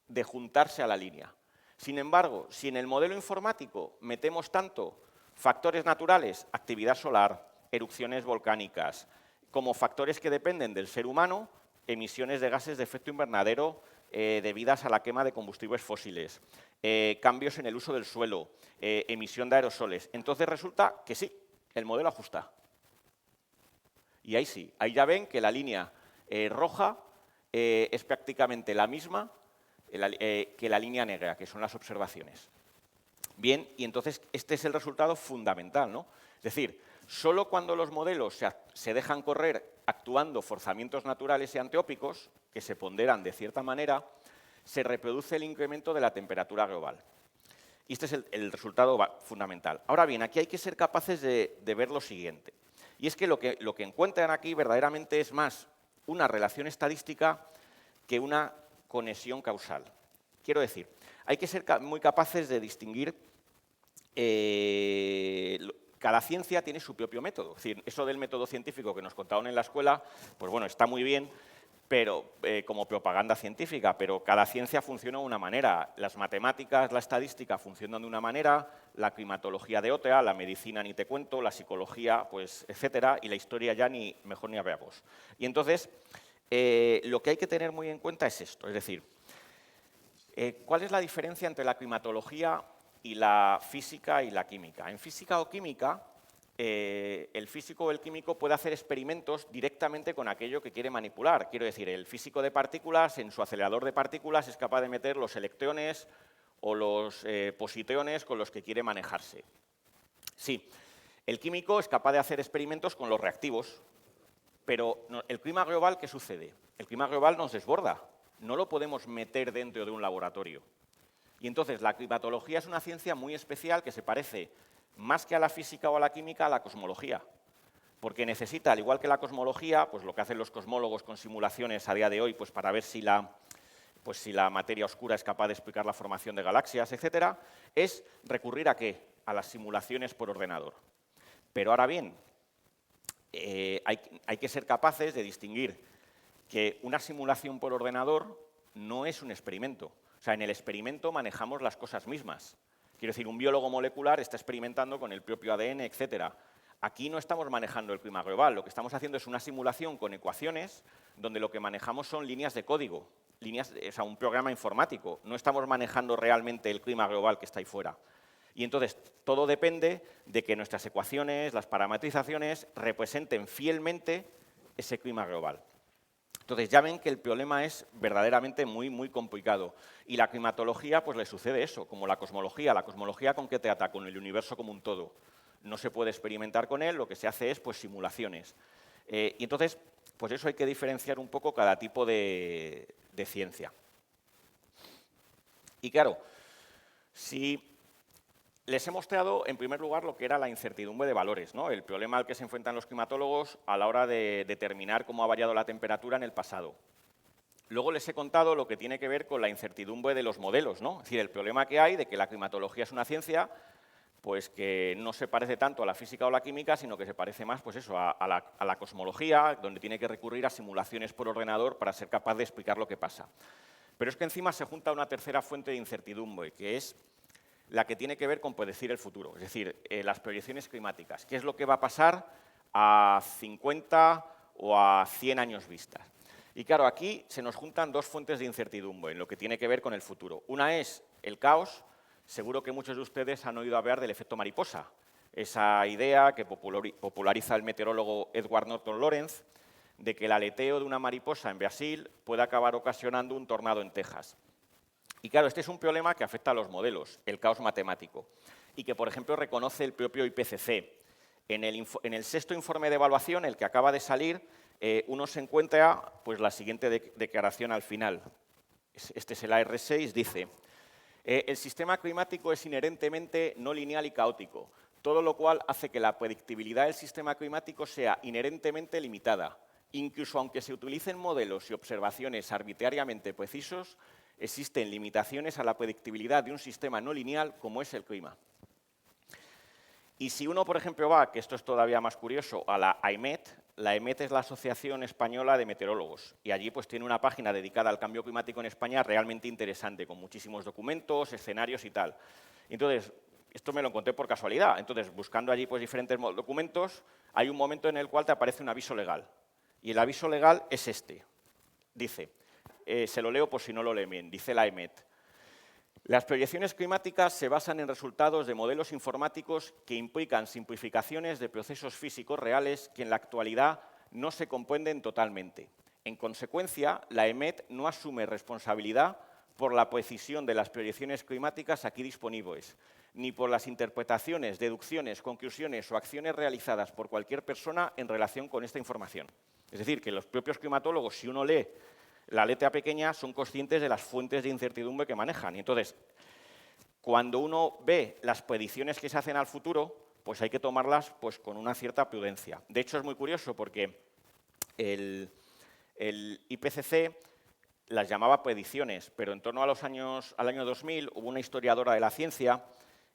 de juntarse a la línea. Sin embargo, si en el modelo informático metemos tanto factores naturales, actividad solar, erupciones volcánicas, como factores que dependen del ser humano, emisiones de gases de efecto invernadero debidas a la quema de combustibles fósiles, cambios en el uso del suelo, emisión de aerosoles, entonces resulta que sí, el modelo ajusta. Y ahí sí, ahí ya ven que la línea roja es prácticamente la misma que la línea negra, que son las observaciones. Bien, y entonces este es el resultado fundamental, ¿no? Es decir, solo cuando los modelos se dejan correr actuando forzamientos naturales y anteópicos, que se ponderan de cierta manera, se reproduce el incremento de la temperatura global. Y este es el resultado fundamental. Ahora bien, aquí hay que ser capaces de ver lo siguiente. Y es que lo que encuentran aquí verdaderamente es más una relación estadística que una conexión causal. Quiero decir, hay que ser muy capaces de distinguir. Cada ciencia tiene su propio método. Es decir, eso del método científico que nos contaron en la escuela, pues bueno, está muy bien, pero como propaganda científica, pero cada ciencia funciona de una manera. Las matemáticas, la estadística funcionan de una manera, la climatología de otra, la medicina ni te cuento, la psicología, pues, etcétera, y la historia ya mejor ni hablamos. Y entonces, lo que hay que tener muy en cuenta es esto, es decir, ¿cuál es la diferencia entre la climatología y la física y la química? En física o química, el físico o el químico puede hacer experimentos directamente con aquello que quiere manipular. Quiero decir, el físico de partículas, en su acelerador de partículas, es capaz de meter los electrones o los positrones con los que quiere manejarse. Sí, el químico es capaz de hacer experimentos con los reactivos, pero el clima global, ¿qué sucede? El clima global nos desborda, no lo podemos meter dentro de un laboratorio. Y entonces la climatología es una ciencia muy especial que se parece más que a la física o a la química, a la cosmología. Porque necesita, al igual que la cosmología, pues lo que hacen los cosmólogos con simulaciones a día de hoy, pues para ver si la materia oscura es capaz de explicar la formación de galaxias, etcétera, es recurrir ¿a qué? A las simulaciones por ordenador. Pero ahora bien, hay que ser capaces de distinguir que una simulación por ordenador no es un experimento. O sea, en el experimento manejamos las cosas mismas. Quiero decir, un biólogo molecular está experimentando con el propio ADN, etcétera. Aquí no estamos manejando el clima global, lo que estamos haciendo es una simulación con ecuaciones donde lo que manejamos son líneas de código, o sea, un programa informático. No estamos manejando realmente el clima global que está ahí fuera. Y entonces todo depende de que nuestras ecuaciones, las parametrizaciones, representen fielmente ese clima global. Entonces ya ven que el problema es verdaderamente muy, muy complicado. Y la climatología, pues le sucede eso, como la cosmología. La cosmología, ¿con qué trata? Con el universo como un todo. No se puede experimentar con él, lo que se hace es pues, simulaciones. Y entonces, pues eso hay que diferenciar un poco cada tipo de ciencia. Y claro, si les he mostrado, en primer lugar, lo que era la incertidumbre de valores, ¿no? El problema al que se enfrentan los climatólogos a la hora de determinar cómo ha variado la temperatura en el pasado. Luego les he contado lo que tiene que ver con la incertidumbre de los modelos, ¿no? Es decir, el problema que hay de que la climatología es una ciencia pues que no se parece tanto a la física o la química, sino que se parece más pues eso, a la cosmología, donde tiene que recurrir a simulaciones por ordenador para ser capaz de explicar lo que pasa. Pero es que encima se junta una tercera fuente de incertidumbre, que es la que tiene que ver con predecir el futuro, es decir, las proyecciones climáticas. ¿Qué es lo que va a pasar a 50 o a 100 años vista? Y claro, aquí se nos juntan dos fuentes de incertidumbre en lo que tiene que ver con el futuro. Una es el caos. Seguro que muchos de ustedes han oído hablar del efecto mariposa, esa idea que populariza el meteorólogo Edward Norton Lawrence, de que el aleteo de una mariposa en Brasil puede acabar ocasionando un tornado en Texas. Y claro, este es un problema que afecta a los modelos, el caos matemático, y que, por ejemplo, reconoce el propio IPCC. En el sexto informe de evaluación, el que acaba de salir, uno se encuentra pues, la siguiente declaración al final. Este es el AR6, dice: el sistema climático es inherentemente no lineal y caótico, todo lo cual hace que la predictibilidad del sistema climático sea inherentemente limitada. Incluso aunque se utilicen modelos y observaciones arbitrariamente precisos, existen limitaciones a la predictibilidad de un sistema no lineal como es el clima. Y si uno, por ejemplo, va, que esto es todavía más curioso, a la IMET, la EMET es la Asociación Española de Meteorólogos y allí pues tiene una página dedicada al cambio climático en España realmente interesante, con muchísimos documentos, escenarios y tal. Entonces, esto me lo encontré por casualidad. Entonces, buscando allí pues diferentes documentos, hay un momento en el cual te aparece un aviso legal. Y el aviso legal es este. Dice, se lo leo por si no lo leen bien, dice la EMET. Las proyecciones climáticas se basan en resultados de modelos informáticos que implican simplificaciones de procesos físicos reales que en la actualidad no se comprenden totalmente. En consecuencia, la EMET no asume responsabilidad por la precisión de las proyecciones climáticas aquí disponibles, ni por las interpretaciones, deducciones, conclusiones o acciones realizadas por cualquier persona en relación con esta información. Es decir, que los propios climatólogos, si uno lee la letra pequeña, son conscientes de las fuentes de incertidumbre que manejan. Y entonces, cuando uno ve las predicciones que se hacen al futuro, pues hay que tomarlas pues, con una cierta prudencia. De hecho, es muy curioso porque el IPCC las llamaba predicciones, pero en torno a al año 2000 hubo una historiadora de la ciencia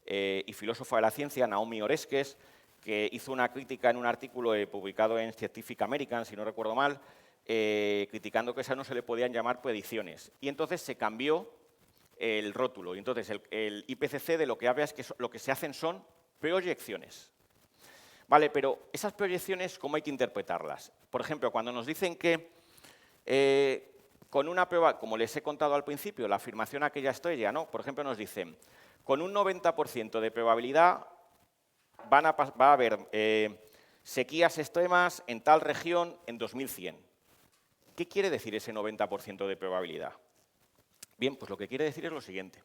y filósofa de la ciencia, Naomi Oreskes, que hizo una crítica en un artículo publicado en Scientific American, si no recuerdo mal, criticando que esas no se le podían llamar predicciones. Y entonces se cambió el rótulo. Y entonces el IPCC de lo que habla es que lo que se hacen son proyecciones. Vale, pero esas proyecciones, ¿cómo hay que interpretarlas? Por ejemplo, cuando nos dicen que con una prueba, como les he contado al principio, la afirmación aquella estrella, ¿no? Por ejemplo, nos dicen, con un 90% de probabilidad va a haber sequías extremas en tal región en 2100. ¿Qué quiere decir ese 90% de probabilidad? Bien, pues lo que quiere decir es lo siguiente.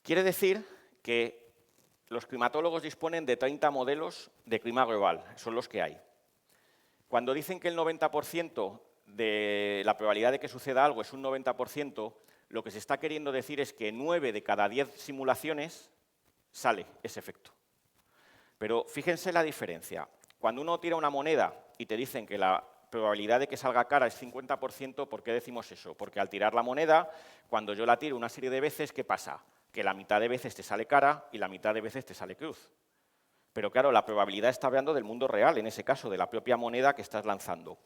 Quiere decir que los climatólogos disponen de 30 modelos de clima global, son los que hay. Cuando dicen que el 90% de la probabilidad de que suceda algo es un 90%, lo que se está queriendo decir es que en 9 de cada 10 simulaciones sale ese efecto. Pero fíjense la diferencia. Cuando uno tira una moneda y te dicen que la probabilidad de que salga cara es 50%, ¿por qué decimos eso? Porque al tirar la moneda, cuando yo la tiro una serie de veces, ¿qué pasa? Que la mitad de veces te sale cara y la mitad de veces te sale cruz. Pero claro, la probabilidad está hablando del mundo real, en ese caso, de la propia moneda que estás lanzando.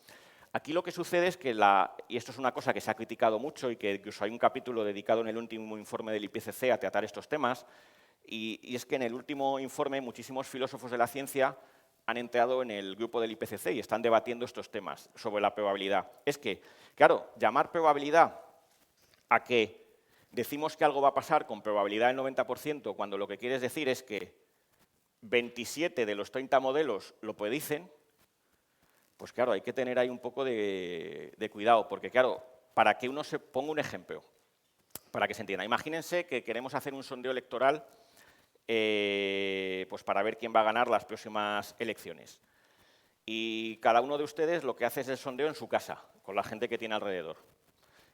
Aquí lo que sucede es que, y esto es una cosa que se ha criticado mucho y que incluso hay un capítulo dedicado en el último informe del IPCC a tratar estos temas, y es que en el último informe muchísimos filósofos de la ciencia han entrado en el grupo del IPCC y están debatiendo estos temas sobre la probabilidad. Es que, claro, llamar probabilidad a que decimos que algo va a pasar con probabilidad del 90% cuando lo que quieres decir es que 27 de los 30 modelos lo predicen, pues claro, hay que tener ahí un poco de cuidado, porque claro, para que uno se ponga un ejemplo, para que se entienda. Imagínense que queremos hacer un sondeo electoral pues para ver quién va a ganar las próximas elecciones. Y cada uno de ustedes lo que hace es el sondeo en su casa, con la gente que tiene alrededor.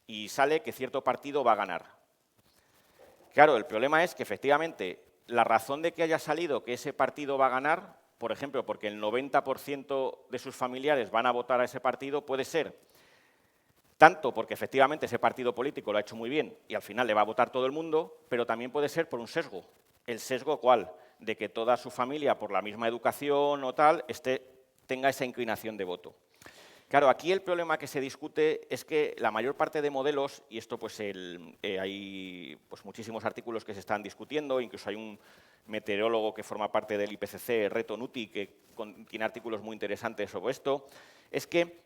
Y sale que cierto partido va a ganar. Claro, el problema es que efectivamente la razón de que haya salido que ese partido va a ganar, por ejemplo, porque el 90% de sus familiares van a votar a ese partido, puede ser tanto porque efectivamente ese partido político lo ha hecho muy bien y al final le va a votar todo el mundo, pero también puede ser por un sesgo. ¿El sesgo cuál? De que toda su familia, por la misma educación o tal, tenga esa inclinación de voto. Claro, aquí el problema que se discute es que la mayor parte de modelos, y esto pues hay pues, muchísimos artículos que se están discutiendo, incluso hay un meteorólogo que forma parte del IPCC, Reto Nuti, que tiene artículos muy interesantes sobre esto, es que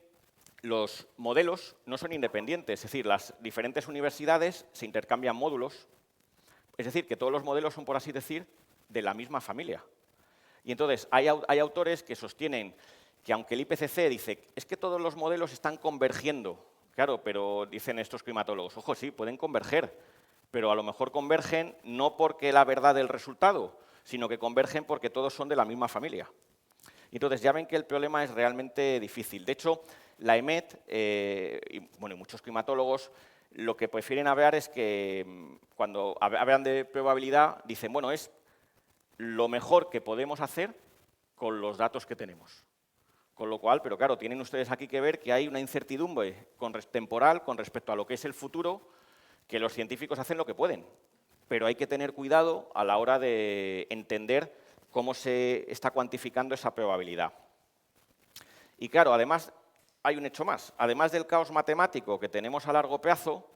los modelos no son independientes, es decir, las diferentes universidades se intercambian módulos, es decir, que todos los modelos son, por así decir, de la misma familia. Y entonces hay autores que sostienen que aunque el IPCC dice, es que todos los modelos están convergiendo, claro, pero dicen estos climatólogos, ojo, sí, pueden converger, pero a lo mejor convergen no porque la verdad del resultado, sino que convergen porque todos son de la misma familia. Y entonces ya ven que el problema es realmente difícil. De hecho, la EMET y muchos climatólogos lo que prefieren hablar es que cuando hablan de probabilidad dicen, bueno, es lo mejor que podemos hacer con los datos que tenemos. Con lo cual, pero claro, tienen ustedes aquí que ver que hay una incertidumbre temporal con respecto a lo que es el futuro, que los científicos hacen lo que pueden, pero hay que tener cuidado a la hora de entender cómo se está cuantificando esa probabilidad. Y claro, además hay un hecho más. Además del caos matemático que tenemos a largo plazo,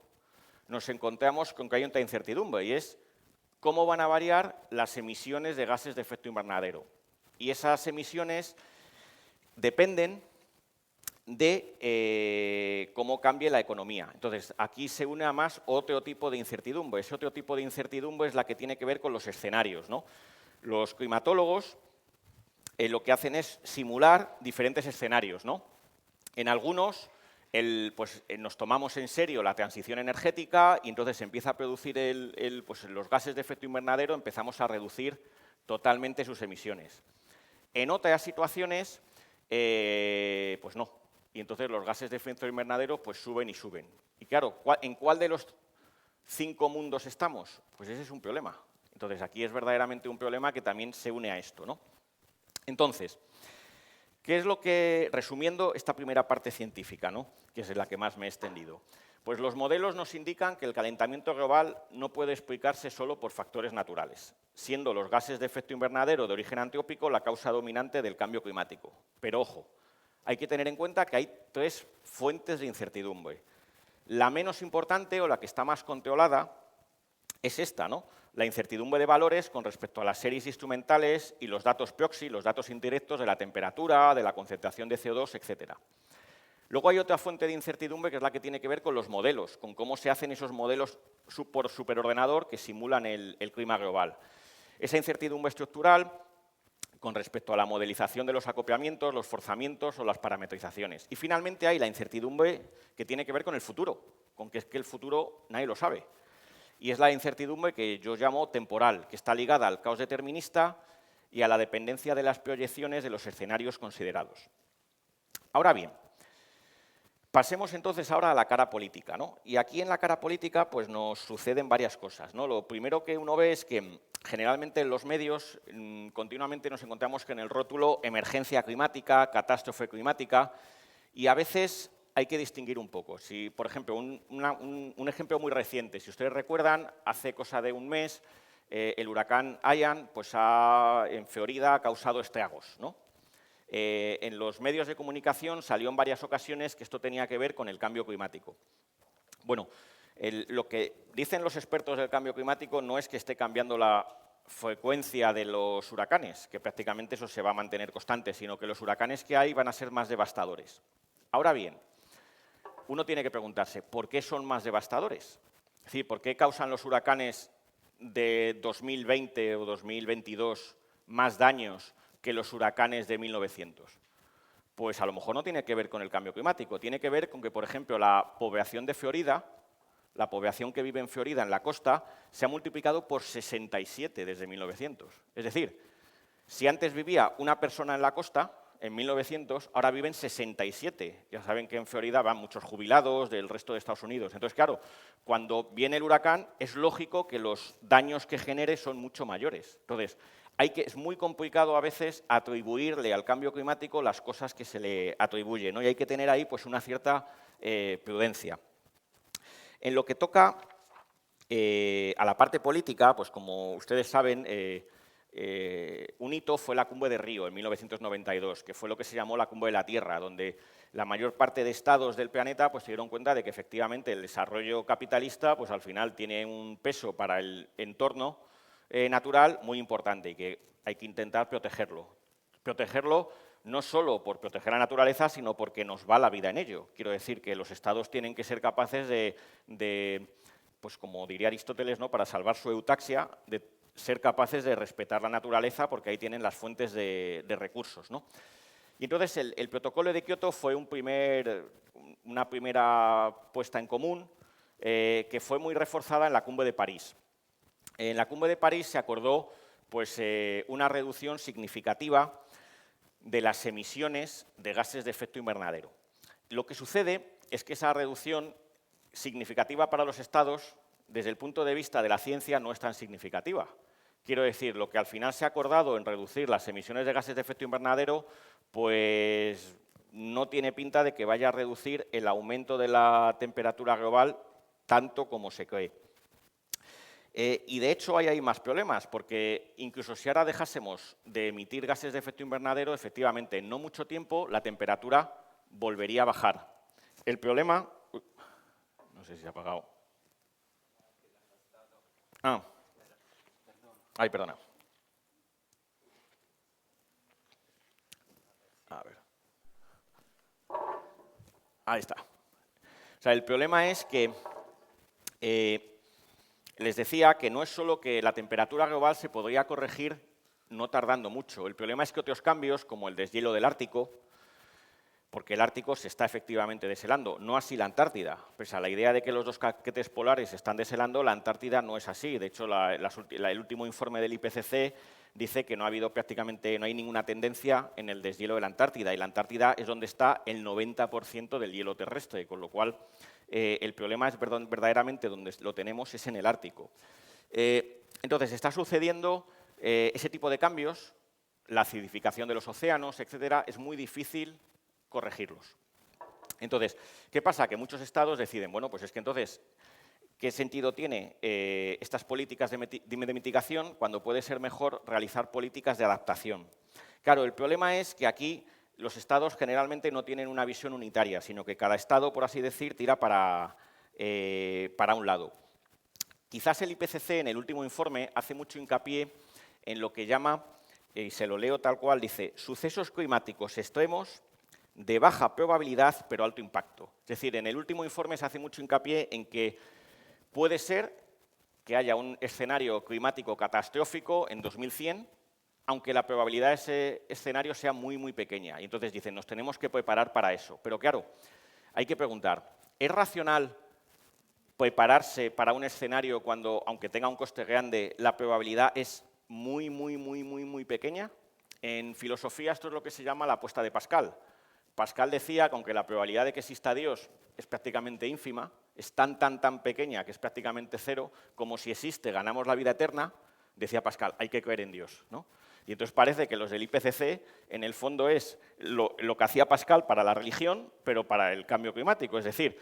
nos encontramos con que hay una incertidumbre, y es cómo van a variar las emisiones de gases de efecto invernadero. Y esas emisiones dependen de cómo cambie la economía. Entonces, aquí se une además otro tipo de incertidumbre. Ese otro tipo de incertidumbre es la que tiene que ver con los escenarios, ¿no? Los climatólogos lo que hacen es simular diferentes escenarios, ¿no? En algunos nos tomamos en serio la transición energética y entonces se empieza a producir los gases de efecto invernadero, empezamos a reducir totalmente sus emisiones. En otras situaciones, pues no. Y entonces los gases de efecto invernadero pues suben y suben. Y claro, ¿en cuál de los 5 mundos estamos? Pues ese es un problema. Entonces aquí es verdaderamente un problema que también se une a esto, ¿no? Entonces, ¿qué es lo que, resumiendo esta primera parte científica, ¿no?, que es la que más me he extendido? Pues los modelos nos indican que el calentamiento global no puede explicarse solo por factores naturales, siendo los gases de efecto invernadero de origen antropico la causa dominante del cambio climático. Pero ojo, hay que tener en cuenta que hay 3 fuentes de incertidumbre. La menos importante, o la que está más controlada, es esta, ¿no?, la incertidumbre de valores con respecto a las series instrumentales y los datos proxy, los datos indirectos de la temperatura, de la concentración de CO2, etc. Luego hay otra fuente de incertidumbre que es la que tiene que ver con los modelos, con cómo se hacen esos modelos por superordenador que simulan el clima global. Esa incertidumbre estructural con respecto a la modelización de los acoplamientos, los forzamientos o las parametrizaciones. Y finalmente hay la incertidumbre que tiene que ver con el futuro, con que es que el futuro nadie lo sabe. Y es la incertidumbre que yo llamo temporal, que está ligada al caos determinista y a la dependencia de las proyecciones de los escenarios considerados. Ahora bien, pasemos entonces ahora a la cara política, ¿no? Y aquí en la cara política pues nos suceden varias cosas, ¿no? Lo primero que uno ve es que generalmente en los medios continuamente nos encontramos con el rótulo emergencia climática, catástrofe climática, y a veces hay que distinguir un poco. Si, por ejemplo, un ejemplo muy reciente, si ustedes recuerdan, hace cosa de un mes, el huracán Ian pues en Florida ha causado estragos, ¿no? En los medios de comunicación salió en varias ocasiones que esto tenía que ver con el cambio climático. Bueno, lo que dicen los expertos del cambio climático no es que esté cambiando la frecuencia de los huracanes, que prácticamente eso se va a mantener constante, sino que los huracanes que hay van a ser más devastadores. Ahora bien, uno tiene que preguntarse, ¿por qué son más devastadores? Es decir, ¿por qué causan los huracanes de 2020 o 2022 más daños que los huracanes de 1900? Pues a lo mejor no tiene que ver con el cambio climático, tiene que ver con que, por ejemplo, la población de Florida, la población que vive en Florida, en la costa, se ha multiplicado por 67 desde 1900. Es decir, si antes vivía una persona en la costa, en 1900, ahora viven 67. Ya saben que en Florida van muchos jubilados del resto de Estados Unidos. Entonces, claro, cuando viene el huracán, es lógico que los daños que genere son mucho mayores. Entonces, es muy complicado a veces atribuirle al cambio climático las cosas que se le atribuyen, ¿no? Y hay que tener ahí pues, una cierta prudencia. En lo que toca a la parte política, pues como ustedes saben, un hito fue la Cumbre de Río en 1992, que fue lo que se llamó la Cumbre de la Tierra, donde la mayor parte de estados del planeta pues, se dieron cuenta de que efectivamente el desarrollo capitalista pues, al final tiene un peso para el entorno natural muy importante y que hay que intentar protegerlo. Protegerlo no solo por proteger la naturaleza, sino porque nos va la vida en ello. Quiero decir que los estados tienen que ser capaces pues como diría Aristóteles, ¿no?, para salvar su eutaxia, de ser capaces de respetar la naturaleza porque ahí tienen las fuentes de recursos, ¿no? Y entonces el protocolo de Kioto fue una primera puesta en común que fue muy reforzada en la Cumbre de París. En la Cumbre de París se acordó pues, una reducción significativa de las emisiones de gases de efecto invernadero. Lo que sucede es que esa reducción significativa para los estados, desde el punto de vista de la ciencia, no es tan significativa. Quiero decir, lo que al final se ha acordado en reducir las emisiones de gases de efecto invernadero, pues no tiene pinta de que vaya a reducir el aumento de la temperatura global tanto como se cree. Y de hecho ahí hay más problemas, porque incluso si ahora dejásemos de emitir gases de efecto invernadero, efectivamente en no mucho tiempo la temperatura volvería a bajar. El problema... Uy, no sé si se ha apagado. Ay, perdona. A ver. Ahí está. O sea, el problema es que les decía que no es solo que la temperatura global se podría corregir no tardando mucho. El problema es que otros cambios, como el deshielo del Ártico, porque el Ártico se está efectivamente deshelando, no así la Antártida. Pese a la idea de que los dos caquetes polares se están deshelando, la Antártida no es así. De hecho, el último informe del IPCC dice que no ha habido prácticamente, no hay ninguna tendencia en el deshielo de la Antártida, y la Antártida es donde está el 90% del hielo terrestre, con lo cual el problema es verdaderamente donde lo tenemos es en el Ártico. Entonces, está sucediendo ese tipo de cambios, la acidificación de los océanos, etcétera, es muy difícil corregirlos. Entonces, ¿qué pasa? Que muchos estados deciden, bueno, pues es que entonces, ¿qué sentido tiene estas políticas de mitigación cuando puede ser mejor realizar políticas de adaptación? Claro, el problema es que aquí los estados generalmente no tienen una visión unitaria, sino que cada estado, por así decir, tira para un lado. Quizás el IPCC en el último informe hace mucho hincapié en lo que llama, y se lo leo tal cual, dice, sucesos climáticos extremos de baja probabilidad pero alto impacto. Es decir, en el último informe se hace mucho hincapié en que puede ser que haya un escenario climático catastrófico en 2100, aunque la probabilidad de ese escenario sea muy, muy pequeña. Y entonces dicen, nos tenemos que preparar para eso. Pero claro, hay que preguntar, ¿es racional prepararse para un escenario cuando, aunque tenga un coste grande, la probabilidad es muy, muy, muy, muy, muy pequeña? En filosofía esto es lo que se llama la apuesta de Pascal. Pascal decía que aunque la probabilidad de que exista Dios es prácticamente ínfima, es tan pequeña que es prácticamente cero, como si existe, ganamos la vida eterna, decía Pascal, hay que creer en Dios, ¿no? Y entonces parece que los del IPCC, en el fondo, es lo que hacía Pascal para la religión, pero para el cambio climático. Es decir,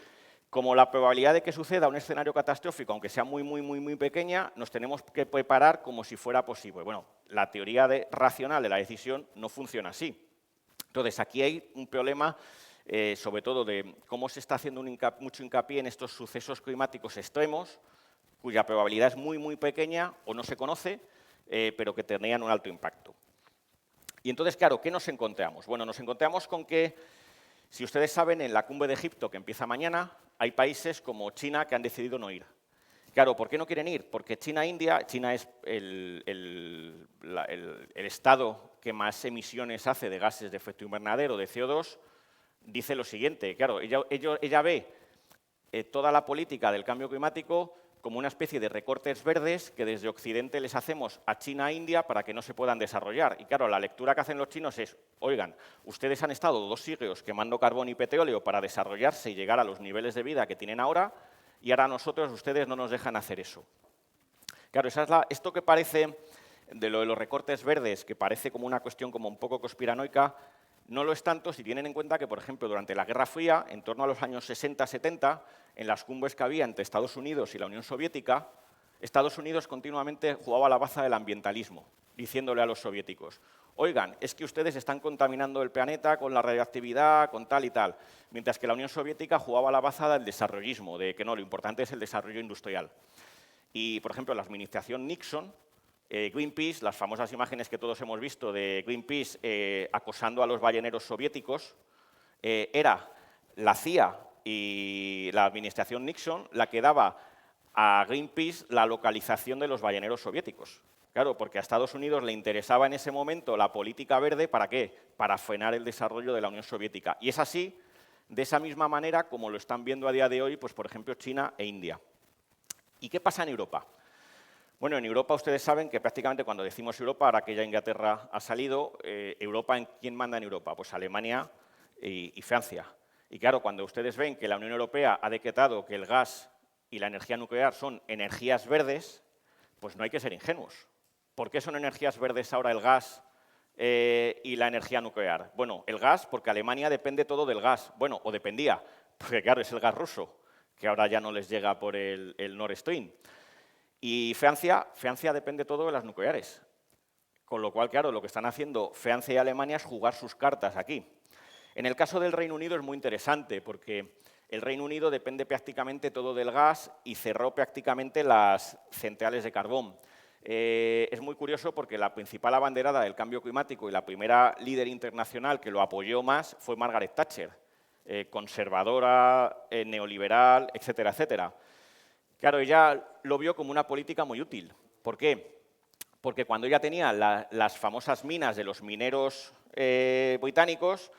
como la probabilidad de que suceda un escenario catastrófico, aunque sea muy, muy, muy, muy pequeña, nos tenemos que preparar como si fuera posible. Bueno, la teoría racional de la decisión no funciona así. Entonces, aquí hay un problema, sobre todo, de cómo se está haciendo mucho hincapié en estos sucesos climáticos extremos, cuya probabilidad es muy, muy pequeña o no se conoce, pero que tendrían un alto impacto. Y entonces, claro, ¿qué nos encontramos? Bueno, nos encontramos con que, si ustedes saben, en la cumbre de Egipto, que empieza mañana, hay países como China que han decidido no ir. Claro, ¿por qué no quieren ir? Porque China es el estado que más emisiones hace de gases de efecto invernadero, de CO2, dice lo siguiente. Claro, ella ve toda la política del cambio climático como una especie de recortes verdes que desde Occidente les hacemos a China e India para que no se puedan desarrollar. Y claro, la lectura que hacen los chinos es, oigan, ustedes han estado 2 siglos quemando carbón y petróleo para desarrollarse y llegar a los niveles de vida que tienen ahora, y ahora ustedes no nos dejan hacer eso. Claro, esto que parece, de los recortes verdes, que parece como una cuestión como un poco conspiranoica, no lo es tanto si tienen en cuenta que, por ejemplo, durante la Guerra Fría, en torno a los años 60-70, en las cumbres que había entre Estados Unidos y la Unión Soviética, Estados Unidos continuamente jugaba la baza del ambientalismo, diciéndole a los soviéticos, oigan, es que ustedes están contaminando el planeta con la radioactividad, con tal y tal, mientras que la Unión Soviética jugaba la baza del desarrollismo, de que no, lo importante es el desarrollo industrial. Y, por ejemplo, la administración Nixon, Greenpeace, las famosas imágenes que todos hemos visto de Greenpeace acosando a los balleneros soviéticos, era la CIA y la administración Nixon la que daba a Greenpeace la localización de los balleneros soviéticos. Claro, porque a Estados Unidos le interesaba en ese momento la política verde, ¿para qué? Para frenar el desarrollo de la Unión Soviética. Y es así, de esa misma manera, como lo están viendo a día de hoy, pues, por ejemplo, China e India. ¿Y qué pasa en Europa? Bueno, en Europa ustedes saben que prácticamente cuando decimos Europa, ahora que ya Inglaterra ha salido, ¿quién manda en Europa? Pues Alemania y Francia. Y claro, cuando ustedes ven que la Unión Europea ha decretado que el gas y la energía nuclear son energías verdes, pues no hay que ser ingenuos. ¿Por qué son energías verdes ahora el gas y la energía nuclear? Bueno, el gas, porque Alemania depende todo del gas. Bueno, o dependía, porque claro, es el gas ruso, que ahora ya no les llega por el Nord Stream. Y Francia depende todo de las nucleares. Con lo cual, claro, lo que están haciendo Francia y Alemania es jugar sus cartas aquí. En el caso del Reino Unido es muy interesante porque el Reino Unido depende prácticamente todo del gas y cerró prácticamente las centrales de carbón. Es muy curioso porque la principal abanderada del cambio climático y la primera líder internacional que lo apoyó más fue Margaret Thatcher, conservadora, neoliberal, etcétera, etcétera. Claro, ella lo vio como una política muy útil. ¿Por qué? Porque cuando ella tenía las famosas minas de los mineros británicos,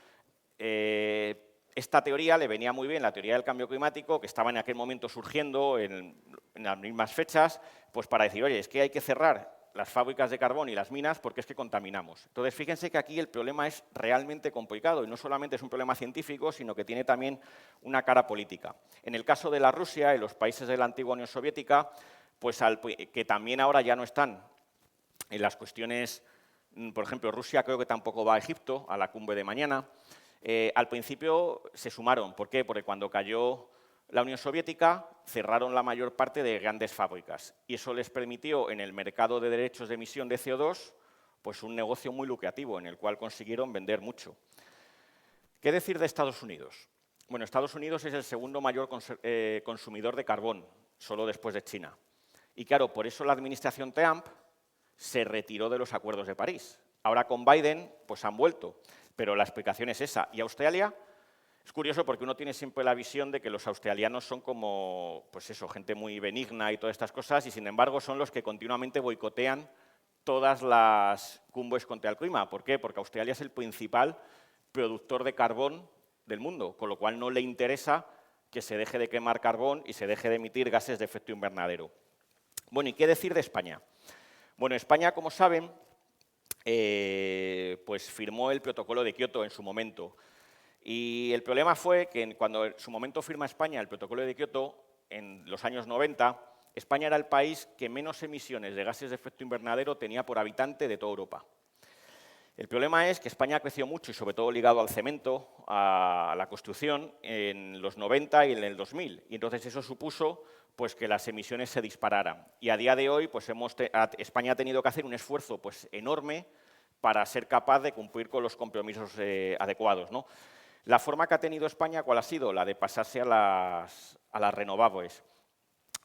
esta teoría le venía muy bien, la teoría del cambio climático, que estaba en aquel momento surgiendo en las mismas fechas, pues para decir, oye, es que hay que cerrar las fábricas de carbón y las minas porque es que contaminamos. Entonces, fíjense que aquí el problema es realmente complicado y no solamente es un problema científico, sino que tiene también una cara política. En el caso de la Rusia y los países de la antigua Unión Soviética, pues que también ahora ya no están en las cuestiones, por ejemplo, Rusia creo que tampoco va a Egipto, a la cumbre de mañana. Al principio se sumaron. ¿Por qué? Porque cuando cayó la Unión Soviética cerraron la mayor parte de grandes fábricas y eso les permitió en el mercado de derechos de emisión de CO2 pues un negocio muy lucrativo en el cual consiguieron vender mucho. ¿Qué decir de Estados Unidos? Bueno, Estados Unidos es el segundo mayor consumidor de carbón, solo después de China. Y claro, por eso la administración Trump se retiró de los acuerdos de París. Ahora con Biden pues han vuelto, pero la explicación es esa. ¿Y Australia? Es curioso porque uno tiene siempre la visión de que los australianos son como, pues eso, gente muy benigna y todas estas cosas, y sin embargo son los que continuamente boicotean todas las cumbres contra el clima. ¿Por qué? Porque Australia es el principal productor de carbón del mundo, con lo cual no le interesa que se deje de quemar carbón y se deje de emitir gases de efecto invernadero. Bueno, ¿y qué decir de España? Bueno, España, como saben, pues firmó el protocolo de Kioto en su momento. Y el problema fue que cuando en su momento firma España el protocolo de Kioto, en los años 90, España era el país que menos emisiones de gases de efecto invernadero tenía por habitante de toda Europa. El problema es que España creció mucho y sobre todo ligado al cemento, a la construcción, en los 90 y en el 2000. Y entonces eso supuso pues, que las emisiones se dispararan. Y a día de hoy pues, España ha tenido que hacer un esfuerzo pues, enorme para ser capaz de cumplir con los compromisos adecuados, ¿no? La forma que ha tenido España, ¿cuál ha sido? La de pasarse a las renovables.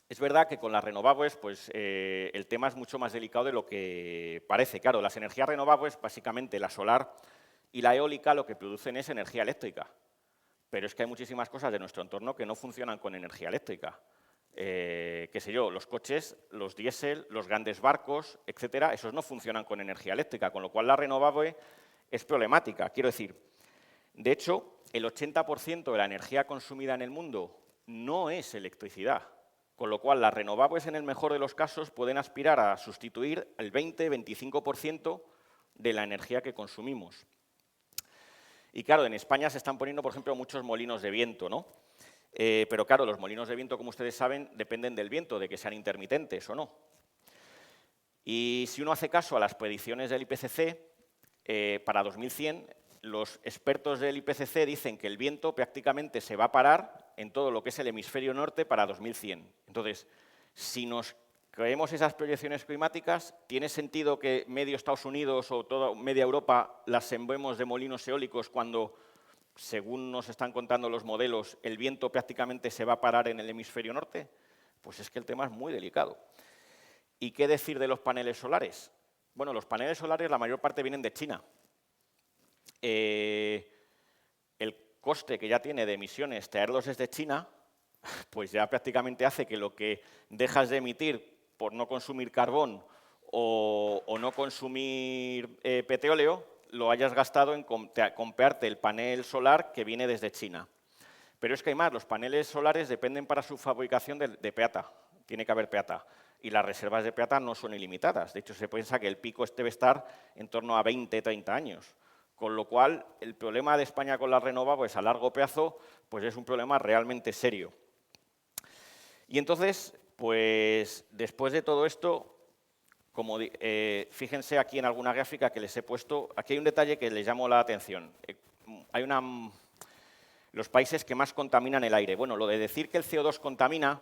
Es verdad que con las renovables pues, el tema es mucho más delicado de lo que parece. Claro, las energías renovables, básicamente la solar y la eólica, lo que producen es energía eléctrica. Pero es que hay muchísimas cosas de nuestro entorno que no funcionan con energía eléctrica. Qué sé yo, los coches, los diésel, los grandes barcos, etcétera, esos no funcionan con energía eléctrica, con lo cual la renovable es problemática. Quiero decir, de hecho, el 80% de la energía consumida en el mundo no es electricidad, con lo cual las renovables, en el mejor de los casos, pueden aspirar a sustituir el 20-25% de la energía que consumimos. Y claro, en España se están poniendo, por ejemplo, muchos molinos de viento, ¿no? Pero claro, los molinos de viento, como ustedes saben, dependen del viento, de que sean intermitentes o no. Y si uno hace caso a las predicciones del IPCC, para 2100, los expertos del IPCC dicen que el viento prácticamente se va a parar en todo lo que es el hemisferio norte para 2100. Entonces, si nos creemos esas proyecciones climáticas, ¿tiene sentido que medio Estados Unidos o toda media Europa las sembremos de molinos eólicos cuando, según nos están contando los modelos, el viento prácticamente se va a parar en el hemisferio norte? Pues es que el tema es muy delicado. ¿Y qué decir de los paneles solares? Bueno, los paneles solares la mayor parte vienen de China. El coste que ya tiene de emisiones traerlos desde China, pues ya prácticamente hace que lo que dejas de emitir por no consumir carbón o no consumir petróleo, lo hayas gastado en comprarte el panel solar que viene desde China. Pero es que hay más, los paneles solares dependen para su fabricación de plata, tiene que haber plata. Y las reservas de plata no son ilimitadas. De hecho, se piensa que el pico debe estar en torno a 20-30 años. Con lo cual, el problema de España con las renovables a largo plazo pues es un problema realmente serio. Y entonces, pues después de todo esto, como fíjense aquí en alguna gráfica que les he puesto, aquí hay un detalle que les llamó la atención. Los países que más contaminan el aire. Bueno, lo de decir que el CO2 contamina,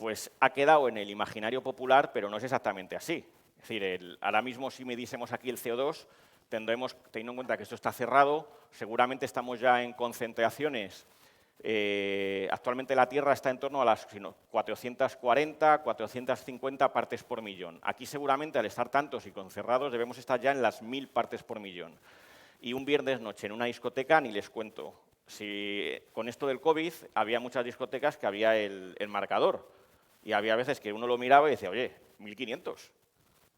pues ha quedado en el imaginario popular, pero no es exactamente así. Es decir, ahora mismo si midiésemos aquí el CO2, tendremos, teniendo en cuenta que esto está cerrado, seguramente estamos ya en concentraciones. Actualmente la Tierra está en torno a las 440, 450 partes por millón. Aquí seguramente al estar tantos y concerrados debemos estar ya en las 1000 partes por millón. Y un viernes noche en una discoteca ni les cuento. Si con esto del COVID había muchas discotecas que había el marcador y había veces que uno lo miraba y decía, oye, 1500.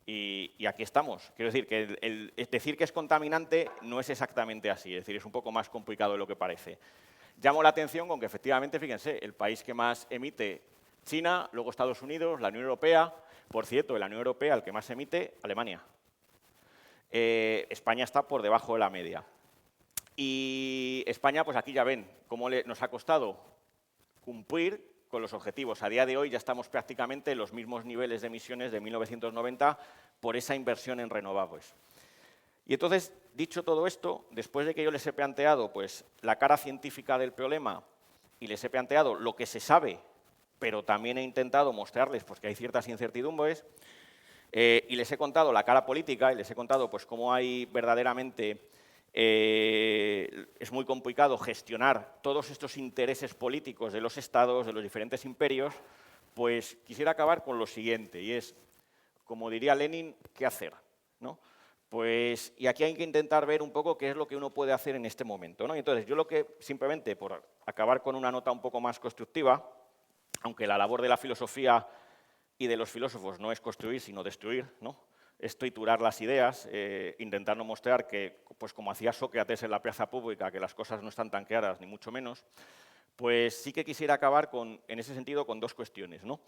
Y aquí estamos. Quiero decir que decir que es contaminante no es exactamente así, es decir, es un poco más complicado de lo que parece. Llamo la atención con que efectivamente, fíjense, el país que más emite, China, luego Estados Unidos, la Unión Europea. Por cierto, en la Unión Europea el que más emite, Alemania. España está por debajo de la media. Y España, pues aquí ya ven cómo nos ha costado cumplir con los objetivos. A día de hoy ya estamos prácticamente en los mismos niveles de emisiones de 1990 por esa inversión en renovables. Y entonces, dicho todo esto, después de que yo les he planteado pues, la cara científica del problema y les he planteado lo que se sabe, pero también he intentado mostrarles pues, que hay ciertas incertidumbres, y les he contado la cara política y les he contado pues, cómo hay verdaderamente... es muy complicado gestionar todos estos intereses políticos de los estados, de los diferentes imperios, pues quisiera acabar con lo siguiente, y es, como diría Lenin, ¿qué hacer? ¿No? Pues, y aquí hay que intentar ver un poco qué es lo que uno puede hacer en este momento, ¿no? Y entonces, yo lo que, simplemente por acabar con una nota un poco más constructiva, aunque la labor de la filosofía y de los filósofos no es construir, sino destruir, ¿no? Es triturar las ideas, intentando mostrar que, pues como hacía Sócrates en la plaza pública, que las cosas no están tan claras, ni mucho menos, pues sí que quisiera acabar en ese sentido con dos cuestiones, ¿no?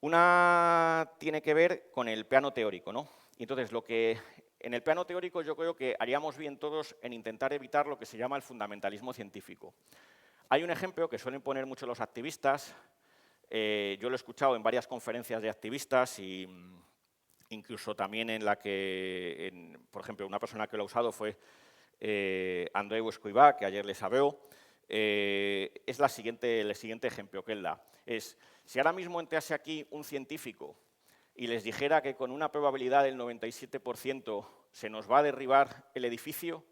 Una tiene que ver con el plano teórico, ¿no? Y entonces, en el plano teórico yo creo que haríamos bien todos en intentar evitar lo que se llama el fundamentalismo científico. Hay un ejemplo que suelen poner mucho los activistas, yo lo he escuchado en varias conferencias de activistas y incluso también en la que, por ejemplo, una persona que lo ha usado fue Andreu Escrivá, que ayer les habló. Es el siguiente ejemplo que él da. Es, si ahora mismo entrase aquí un científico y les dijera que con una probabilidad del 97% se nos va a derribar el edificio,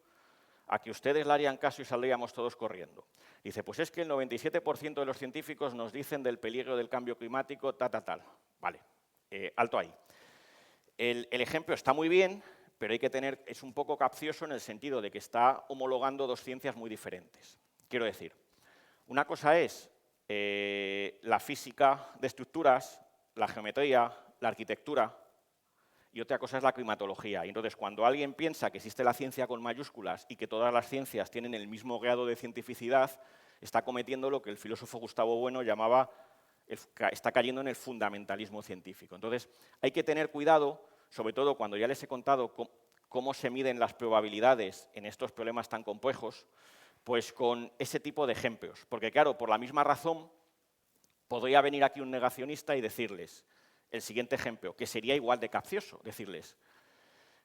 a que ustedes le harían caso y saldríamos todos corriendo. Dice, pues es que el 97% de los científicos nos dicen del peligro del cambio climático, tal. Vale, alto ahí. El ejemplo está muy bien, pero hay que es un poco capcioso en el sentido de que está homologando dos ciencias muy diferentes. Quiero decir, una cosa es la física de estructuras, la geometría, la arquitectura, y otra cosa es la climatología. Y entonces, cuando alguien piensa que existe la ciencia con mayúsculas y que todas las ciencias tienen el mismo grado de cientificidad, está cometiendo lo que el filósofo Gustavo Bueno llamaba, está cayendo en el fundamentalismo científico. Entonces, hay que tener cuidado, sobre todo cuando ya les he contado cómo se miden las probabilidades en estos problemas tan complejos, pues con ese tipo de ejemplos. Porque, claro, por la misma razón, podría venir aquí un negacionista y decirles el siguiente ejemplo, que sería igual de capcioso, decirles,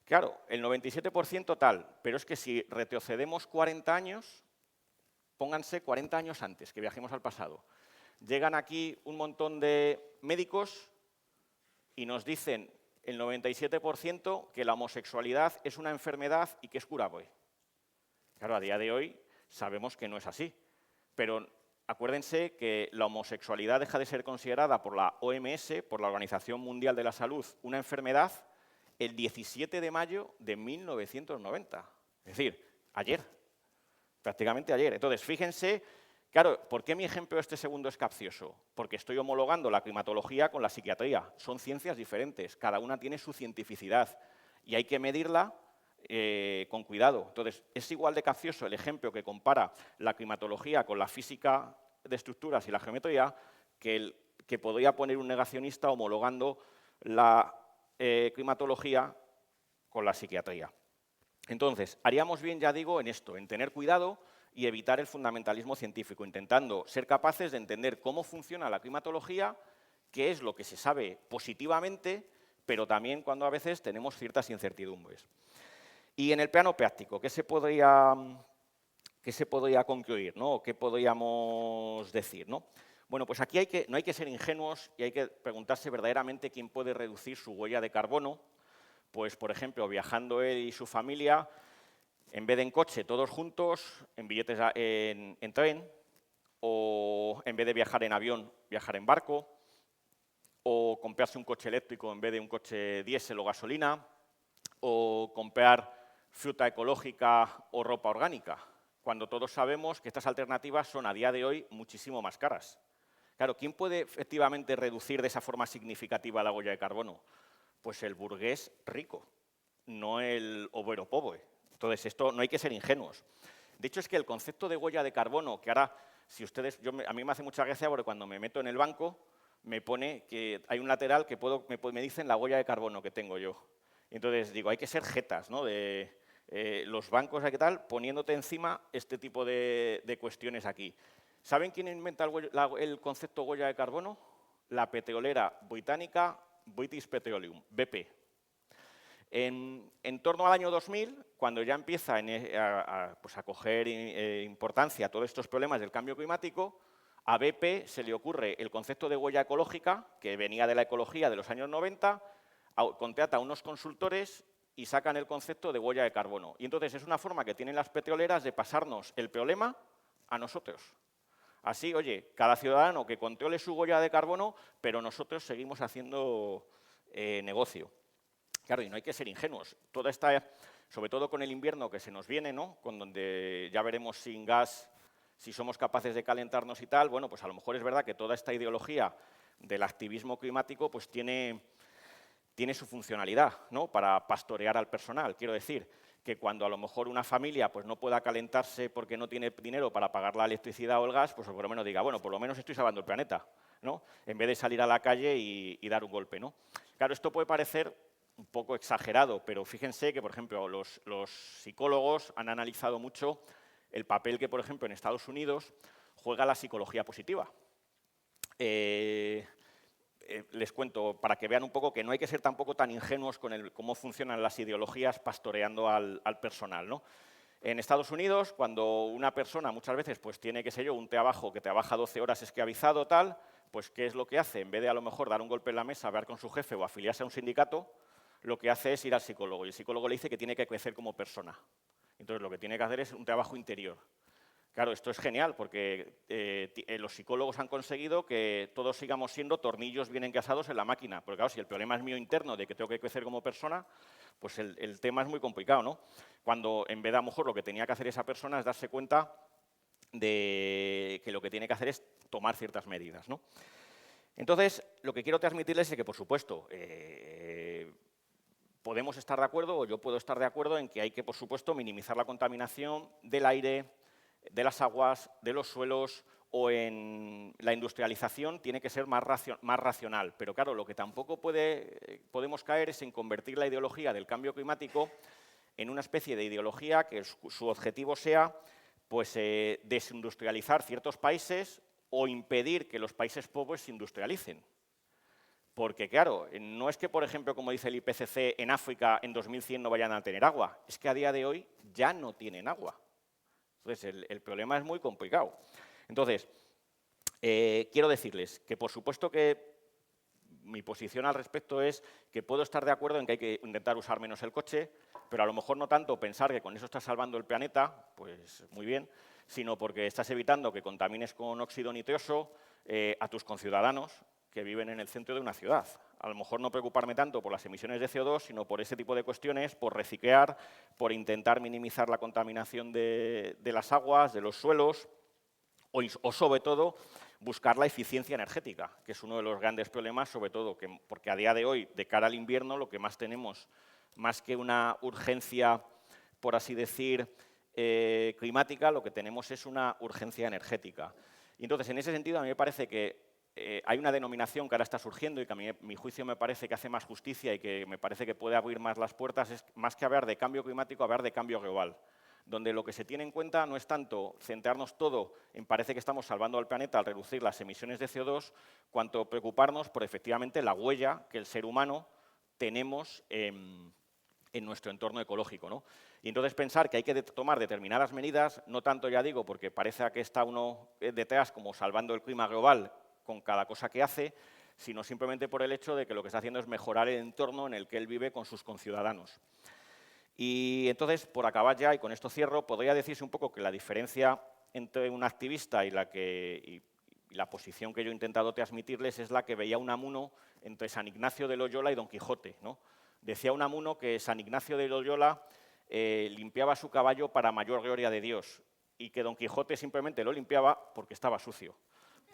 claro, el 97% tal, pero es que si retrocedemos 40 años, pónganse 40 años antes, que viajemos al pasado. Llegan aquí un montón de médicos y nos dicen el 97% que la homosexualidad es una enfermedad y que es curable. Claro, a día de hoy sabemos que no es así, pero acuérdense que la homosexualidad deja de ser considerada por la OMS, por la Organización Mundial de la Salud, una enfermedad el 17 de mayo de 1990. Es decir, ayer, prácticamente ayer. Entonces, fíjense, claro, ¿por qué mi ejemplo este segundo es capcioso? Porque estoy homologando la climatología con la psiquiatría. Son ciencias diferentes, cada una tiene su cientificidad y hay que medirla con cuidado. Entonces, es igual de capcioso el ejemplo que compara la climatología con la física de estructuras y la geometría que el que podría poner un negacionista homologando la climatología con la psiquiatría. Entonces, haríamos bien, ya digo, en esto, en tener cuidado y evitar el fundamentalismo científico, intentando ser capaces de entender cómo funciona la climatología, qué es lo que se sabe positivamente, pero también cuando a veces tenemos ciertas incertidumbres. Y en el plano práctico, ¿qué se podría concluir, ¿no? ¿Qué podríamos decir, ¿no? Bueno, pues aquí no hay que ser ingenuos y hay que preguntarse verdaderamente quién puede reducir su huella de carbono. Pues, por ejemplo, viajando él y su familia, en vez de en coche, todos juntos, en billetes en tren, o en vez de viajar en avión, viajar en barco, o comprarse un coche eléctrico en vez de un coche diésel o gasolina, o comprar fruta ecológica o ropa orgánica, cuando todos sabemos que estas alternativas son a día de hoy muchísimo más caras. Claro, ¿quién puede efectivamente reducir de esa forma significativa la huella de carbono? Pues el burgués rico, no el obrero pobre. Entonces, esto no hay que ser ingenuos. De hecho, es que el concepto de huella de carbono, que ahora, si ustedes, a mí me hace mucha gracia porque cuando me meto en el banco, me pone que hay un lateral que me dicen la huella de carbono que tengo yo. Entonces, digo, hay que ser jetas, ¿no? Los bancos, ¿qué tal? Poniéndote encima este tipo de cuestiones aquí. ¿Saben quién inventa el concepto huella de carbono? La petrolera británica British Petroleum, BP. En torno al año 2000, cuando ya empieza a coger importancia todos estos problemas del cambio climático, a BP se le ocurre el concepto de huella ecológica, que venía de la ecología de los años 90, contrata a unos consultores y sacan el concepto de huella de carbono. Y entonces es una forma que tienen las petroleras de pasarnos el problema a nosotros. Así, oye, cada ciudadano que controle su huella de carbono, pero nosotros seguimos haciendo negocio. Claro, y no hay que ser ingenuos. Toda esta, sobre todo con el invierno que se nos viene, ¿no? Con donde ya veremos sin gas si somos capaces de calentarnos y tal, bueno, pues a lo mejor es verdad que toda esta ideología del activismo climático pues tiene su funcionalidad, ¿no? Para pastorear al personal. Quiero decir que cuando a lo mejor una familia pues, no pueda calentarse porque no tiene dinero para pagar la electricidad o el gas, pues por lo menos diga, bueno, por lo menos estoy salvando el planeta, ¿no? En vez de salir a la calle y dar un golpe, ¿no? Claro, esto puede parecer un poco exagerado, pero fíjense que, por ejemplo, los psicólogos han analizado mucho el papel que, por ejemplo, en Estados Unidos juega la psicología positiva. Les cuento, para que vean un poco que no hay que ser tampoco tan ingenuos con cómo funcionan las ideologías pastoreando al personal, ¿no? En Estados Unidos, cuando una persona muchas veces pues, tiene, qué sé yo, un trabajo que trabaja 12 horas esclavizado, tal, pues ¿qué es lo que hace? En vez de a lo mejor dar un golpe en la mesa, hablar con su jefe o afiliarse a un sindicato, lo que hace es ir al psicólogo y el psicólogo le dice que tiene que crecer como persona. Entonces lo que tiene que hacer es un trabajo interior. Claro, esto es genial porque los psicólogos han conseguido que todos sigamos siendo tornillos bien encasados en la máquina. Porque claro, si el problema es mío interno de que tengo que crecer como persona, pues el tema es muy complicado, ¿no? Cuando en vez de a lo mejor lo que tenía que hacer esa persona es darse cuenta de que lo que tiene que hacer es tomar ciertas medidas, ¿no? Entonces, lo que quiero transmitirles es que, por supuesto, podemos estar de acuerdo, o yo puedo estar de acuerdo en que hay que, por supuesto, minimizar la contaminación del aire, de las aguas, de los suelos, o en la industrialización tiene que ser más racional. Pero claro, lo que tampoco podemos caer es en convertir la ideología del cambio climático en una especie de ideología que su objetivo sea pues, desindustrializar ciertos países o impedir que los países pobres se industrialicen. Porque, claro, no es que, por ejemplo, como dice el IPCC, en África en 2100 no vayan a tener agua, es que a día de hoy ya no tienen agua. Entonces, el problema es muy complicado. Entonces, quiero decirles que, por supuesto que mi posición al respecto es que puedo estar de acuerdo en que hay que intentar usar menos el coche, pero a lo mejor no tanto pensar que con eso estás salvando el planeta, pues muy bien, sino porque estás evitando que contamines con óxido nitroso a tus conciudadanos que viven en el centro de una ciudad. A lo mejor no preocuparme tanto por las emisiones de CO2, sino por ese tipo de cuestiones, por reciclar, por intentar minimizar la contaminación de las aguas, de los suelos, o sobre todo buscar la eficiencia energética, que es uno de los grandes problemas, sobre todo porque a día de hoy, de cara al invierno, lo que más tenemos, más que una urgencia, por así decir, climática, lo que tenemos es una urgencia energética. Y entonces, en ese sentido, a mí me parece que hay una denominación que ahora está surgiendo y que a mi juicio me parece que hace más justicia y que me parece que puede abrir más las puertas, es más que hablar de cambio climático, hablar de cambio global, donde lo que se tiene en cuenta no es tanto centrarnos todo en parece que estamos salvando al planeta al reducir las emisiones de CO2, cuanto preocuparnos por efectivamente la huella que el ser humano tenemos en en nuestro entorno ecológico, ¿no? Y entonces pensar que hay que tomar determinadas medidas, no tanto, ya digo, porque parece que está uno detrás como salvando el clima global con cada cosa que hace, sino simplemente por el hecho de que lo que está haciendo es mejorar el entorno en el que él vive con sus conciudadanos. Y entonces, por acabar ya, y con esto cierro, podría decirse un poco que la diferencia entre un activista y la posición que yo he intentado transmitirles es la que veía Unamuno entre San Ignacio de Loyola y Don Quijote, ¿no? Decía Unamuno que San Ignacio de Loyola limpiaba su caballo para mayor gloria de Dios y que Don Quijote simplemente lo limpiaba porque estaba sucio.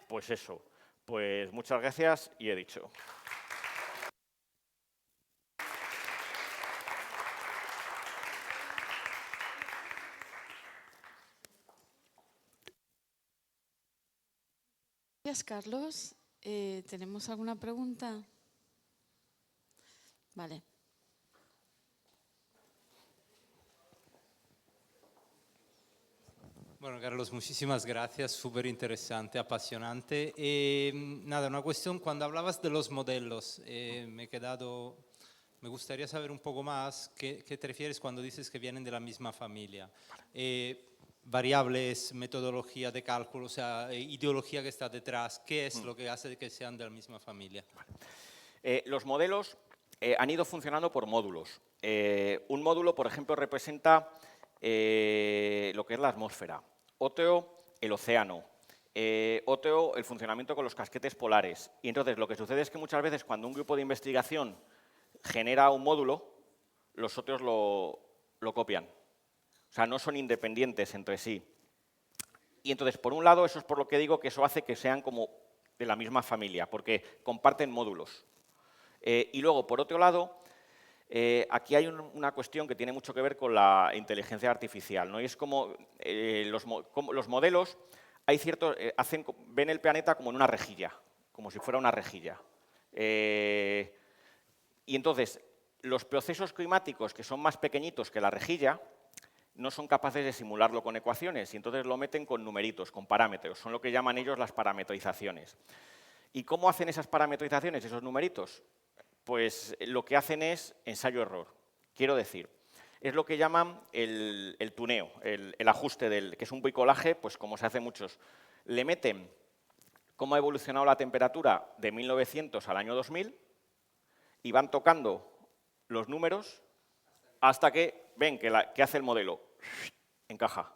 Pues eso. Pues muchas gracias y he dicho. Gracias, Carlos. ¿Tenemos alguna pregunta? Vale. Bueno, Carlos, muchísimas gracias, súper interesante, apasionante. Nada, una cuestión, cuando hablabas de los modelos, me gustaría saber un poco más qué te refieres cuando dices que vienen de la misma familia. Variables, metodología de cálculo, o sea, ideología que está detrás, ¿qué es lo que hace que sean de la misma familia? Los modelos han ido funcionando por módulos. Un módulo, por ejemplo, representa lo que es la atmósfera, otro el océano, otro el funcionamiento con los casquetes polares. Y entonces lo que sucede es que muchas veces cuando un grupo de investigación genera un módulo, los otros lo copian. O sea, no son independientes entre sí. Y entonces, por un lado, eso es por lo que digo que eso hace que sean como de la misma familia, porque comparten módulos. Y luego, por otro lado, aquí hay una cuestión que tiene mucho que ver con la inteligencia artificial, ¿no? Y es como los modelos ven el planeta como en una rejilla, como si fuera una rejilla. Y entonces, los procesos climáticos que son más pequeñitos que la rejilla no son capaces de simularlo con ecuaciones y entonces lo meten con numeritos, con parámetros. Son lo que llaman ellos las parametrizaciones. ¿Y cómo hacen esas parametrizaciones, esos numeritos? Pues lo que hacen es ensayo-error. Quiero decir, es lo que llaman el tuneo, el ajuste, que es un bricolaje, pues como se hace muchos. Le meten cómo ha evolucionado la temperatura de 1900 al año 2000 y van tocando los números hasta que ven que hace el modelo, encaja.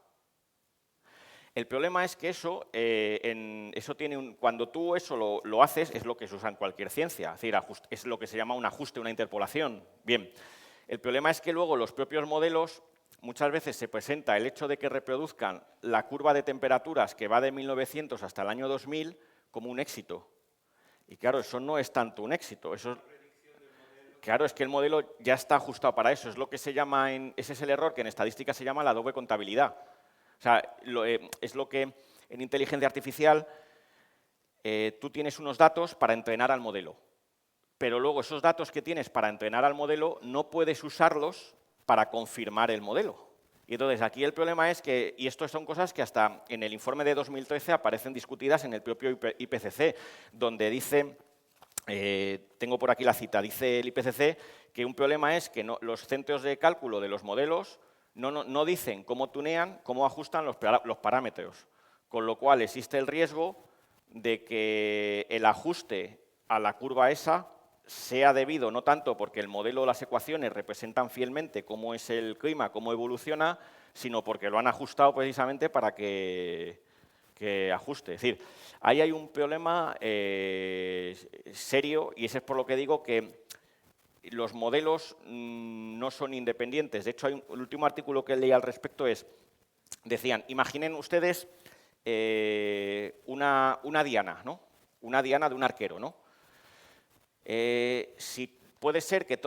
El problema es que eso tiene cuando tú eso lo haces, es lo que se usa en cualquier ciencia, es decir, es lo que se llama un ajuste, una interpolación. Bien, el problema es que luego los propios modelos, muchas veces se presenta el hecho de que reproduzcan la curva de temperaturas que va de 1900 hasta el año 2000 como un éxito. Y claro, eso no es tanto un éxito, claro, es que el modelo ya está ajustado para eso, es lo que se llama, ese es el error que en estadística se llama la doble contabilidad. O sea, es lo que en inteligencia artificial tú tienes unos datos para entrenar al modelo, pero luego esos datos que tienes para entrenar al modelo no puedes usarlos para confirmar el modelo. Y entonces aquí el problema es que, y esto son cosas que hasta en el informe de 2013 aparecen discutidas en el propio IPCC, donde dice, tengo por aquí la cita, dice el IPCC que un problema es que los centros de cálculo de los modelos no dicen cómo tunean, cómo ajustan los parámetros, con lo cual existe el riesgo de que el ajuste a la curva esa sea debido no tanto porque el modelo o las ecuaciones representan fielmente cómo es el clima, cómo evoluciona, sino porque lo han ajustado precisamente para que ajuste. Es decir, ahí hay un problema serio y ese es por lo que digo que los modelos no son independientes. De hecho, el último artículo que leí al respecto decían, imaginen ustedes una diana, ¿no? Una diana de un arquero, ¿no? Puede ser que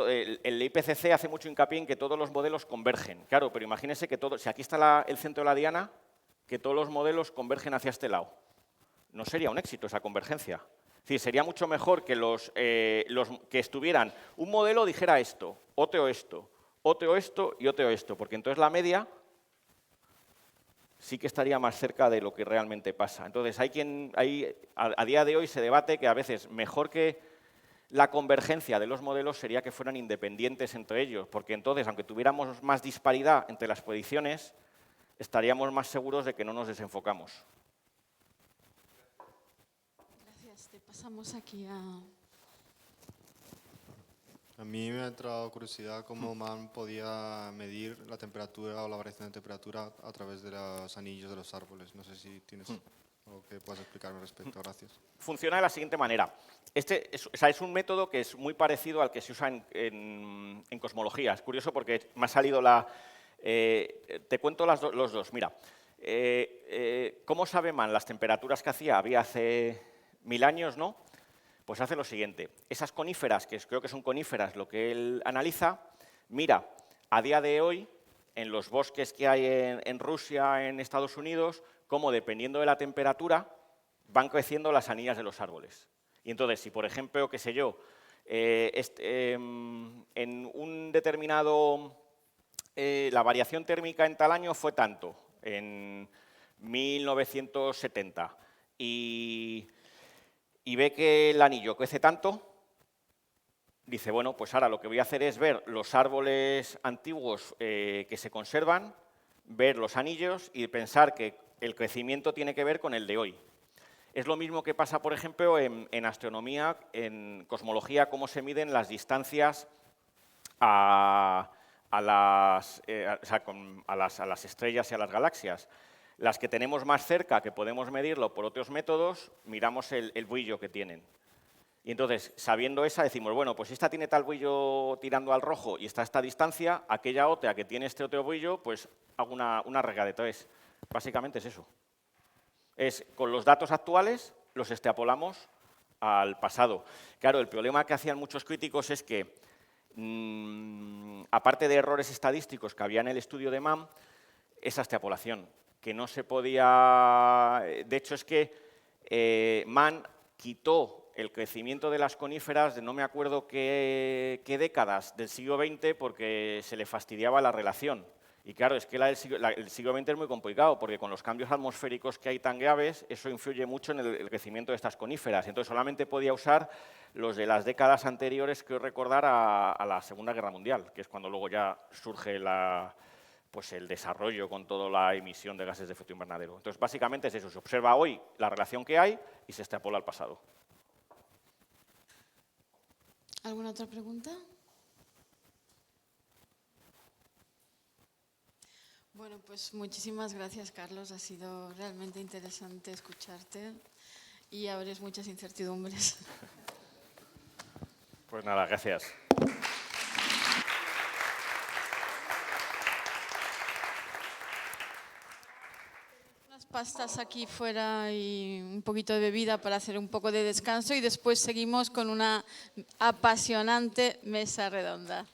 el IPCC hace mucho hincapié en que todos los modelos convergen. Claro, pero imagínense que si aquí está el centro de la diana, que todos los modelos convergen hacia este lado. No sería un éxito esa convergencia. Es decir, sería mucho mejor que los que estuvieran, un modelo dijera esto, otro esto, otro esto y otro esto, porque entonces la media sí que estaría más cerca de lo que realmente pasa. Entonces, a día de hoy se debate que a veces mejor que la convergencia de los modelos sería que fueran independientes entre ellos, porque entonces, aunque tuviéramos más disparidad entre las predicciones, estaríamos más seguros de que no nos desenfocamos. Gracias. Te pasamos aquí a... A mí me ha entrado curiosidad cómo Man podía medir la temperatura o la variación de temperatura a través de los anillos de los árboles. No sé si tienes algo que puedas explicarme al respecto. Gracias. Funciona de la siguiente manera. Este es un método que es muy parecido al que se usa en cosmología. Es curioso porque me ha salido la... te cuento los dos. Mira, ¿cómo sabe Man las temperaturas que había hace 1000 años, no? Pues hace lo siguiente. Esas coníferas, que creo que son coníferas lo que él analiza, mira, a día de hoy, en los bosques que hay en Rusia, en Estados Unidos, cómo dependiendo de la temperatura van creciendo las anillas de los árboles. Y entonces, si por ejemplo, qué sé yo, en un determinado... la variación térmica en tal año fue tanto, en 1970, y ve que el anillo crece tanto, dice, bueno, pues ahora lo que voy a hacer es ver los árboles antiguos que se conservan, ver los anillos y pensar que el crecimiento tiene que ver con el de hoy. Es lo mismo que pasa, por ejemplo, en astronomía, en cosmología, cómo se miden las distancias a las estrellas y a las galaxias. Las que tenemos más cerca, que podemos medirlo por otros métodos, miramos el brillo que tienen. Y entonces, sabiendo esa, decimos, bueno, pues esta tiene tal brillo tirando al rojo y está a esta distancia, aquella otra que tiene este otro brillo, pues hago una regla de 3. Básicamente es eso. Es con los datos actuales los extrapolamos al pasado. Claro, el problema que hacían muchos críticos es que, aparte de errores estadísticos que había en el estudio de Man, esa extrapolación, que no se podía... De hecho, es que Man quitó el crecimiento de las coníferas de no me acuerdo qué décadas del siglo XX porque se le fastidiaba la relación. Y claro, es que el siglo XX es muy complicado porque con los cambios atmosféricos que hay tan graves, eso influye mucho en el crecimiento de estas coníferas. Entonces solamente podía usar los de las décadas anteriores, creo recordar, a la Segunda Guerra Mundial, que es cuando luego ya surge pues el desarrollo con toda la emisión de gases de efecto invernadero. Entonces básicamente es eso, se observa hoy la relación que hay y se extrapola al pasado. ¿Alguna otra pregunta? Bueno, pues muchísimas gracias, Carlos. Ha sido realmente interesante escucharte y abres muchas incertidumbres. Pues nada, gracias. Unas pastas aquí fuera y un poquito de bebida para hacer un poco de descanso y después seguimos con una apasionante mesa redonda.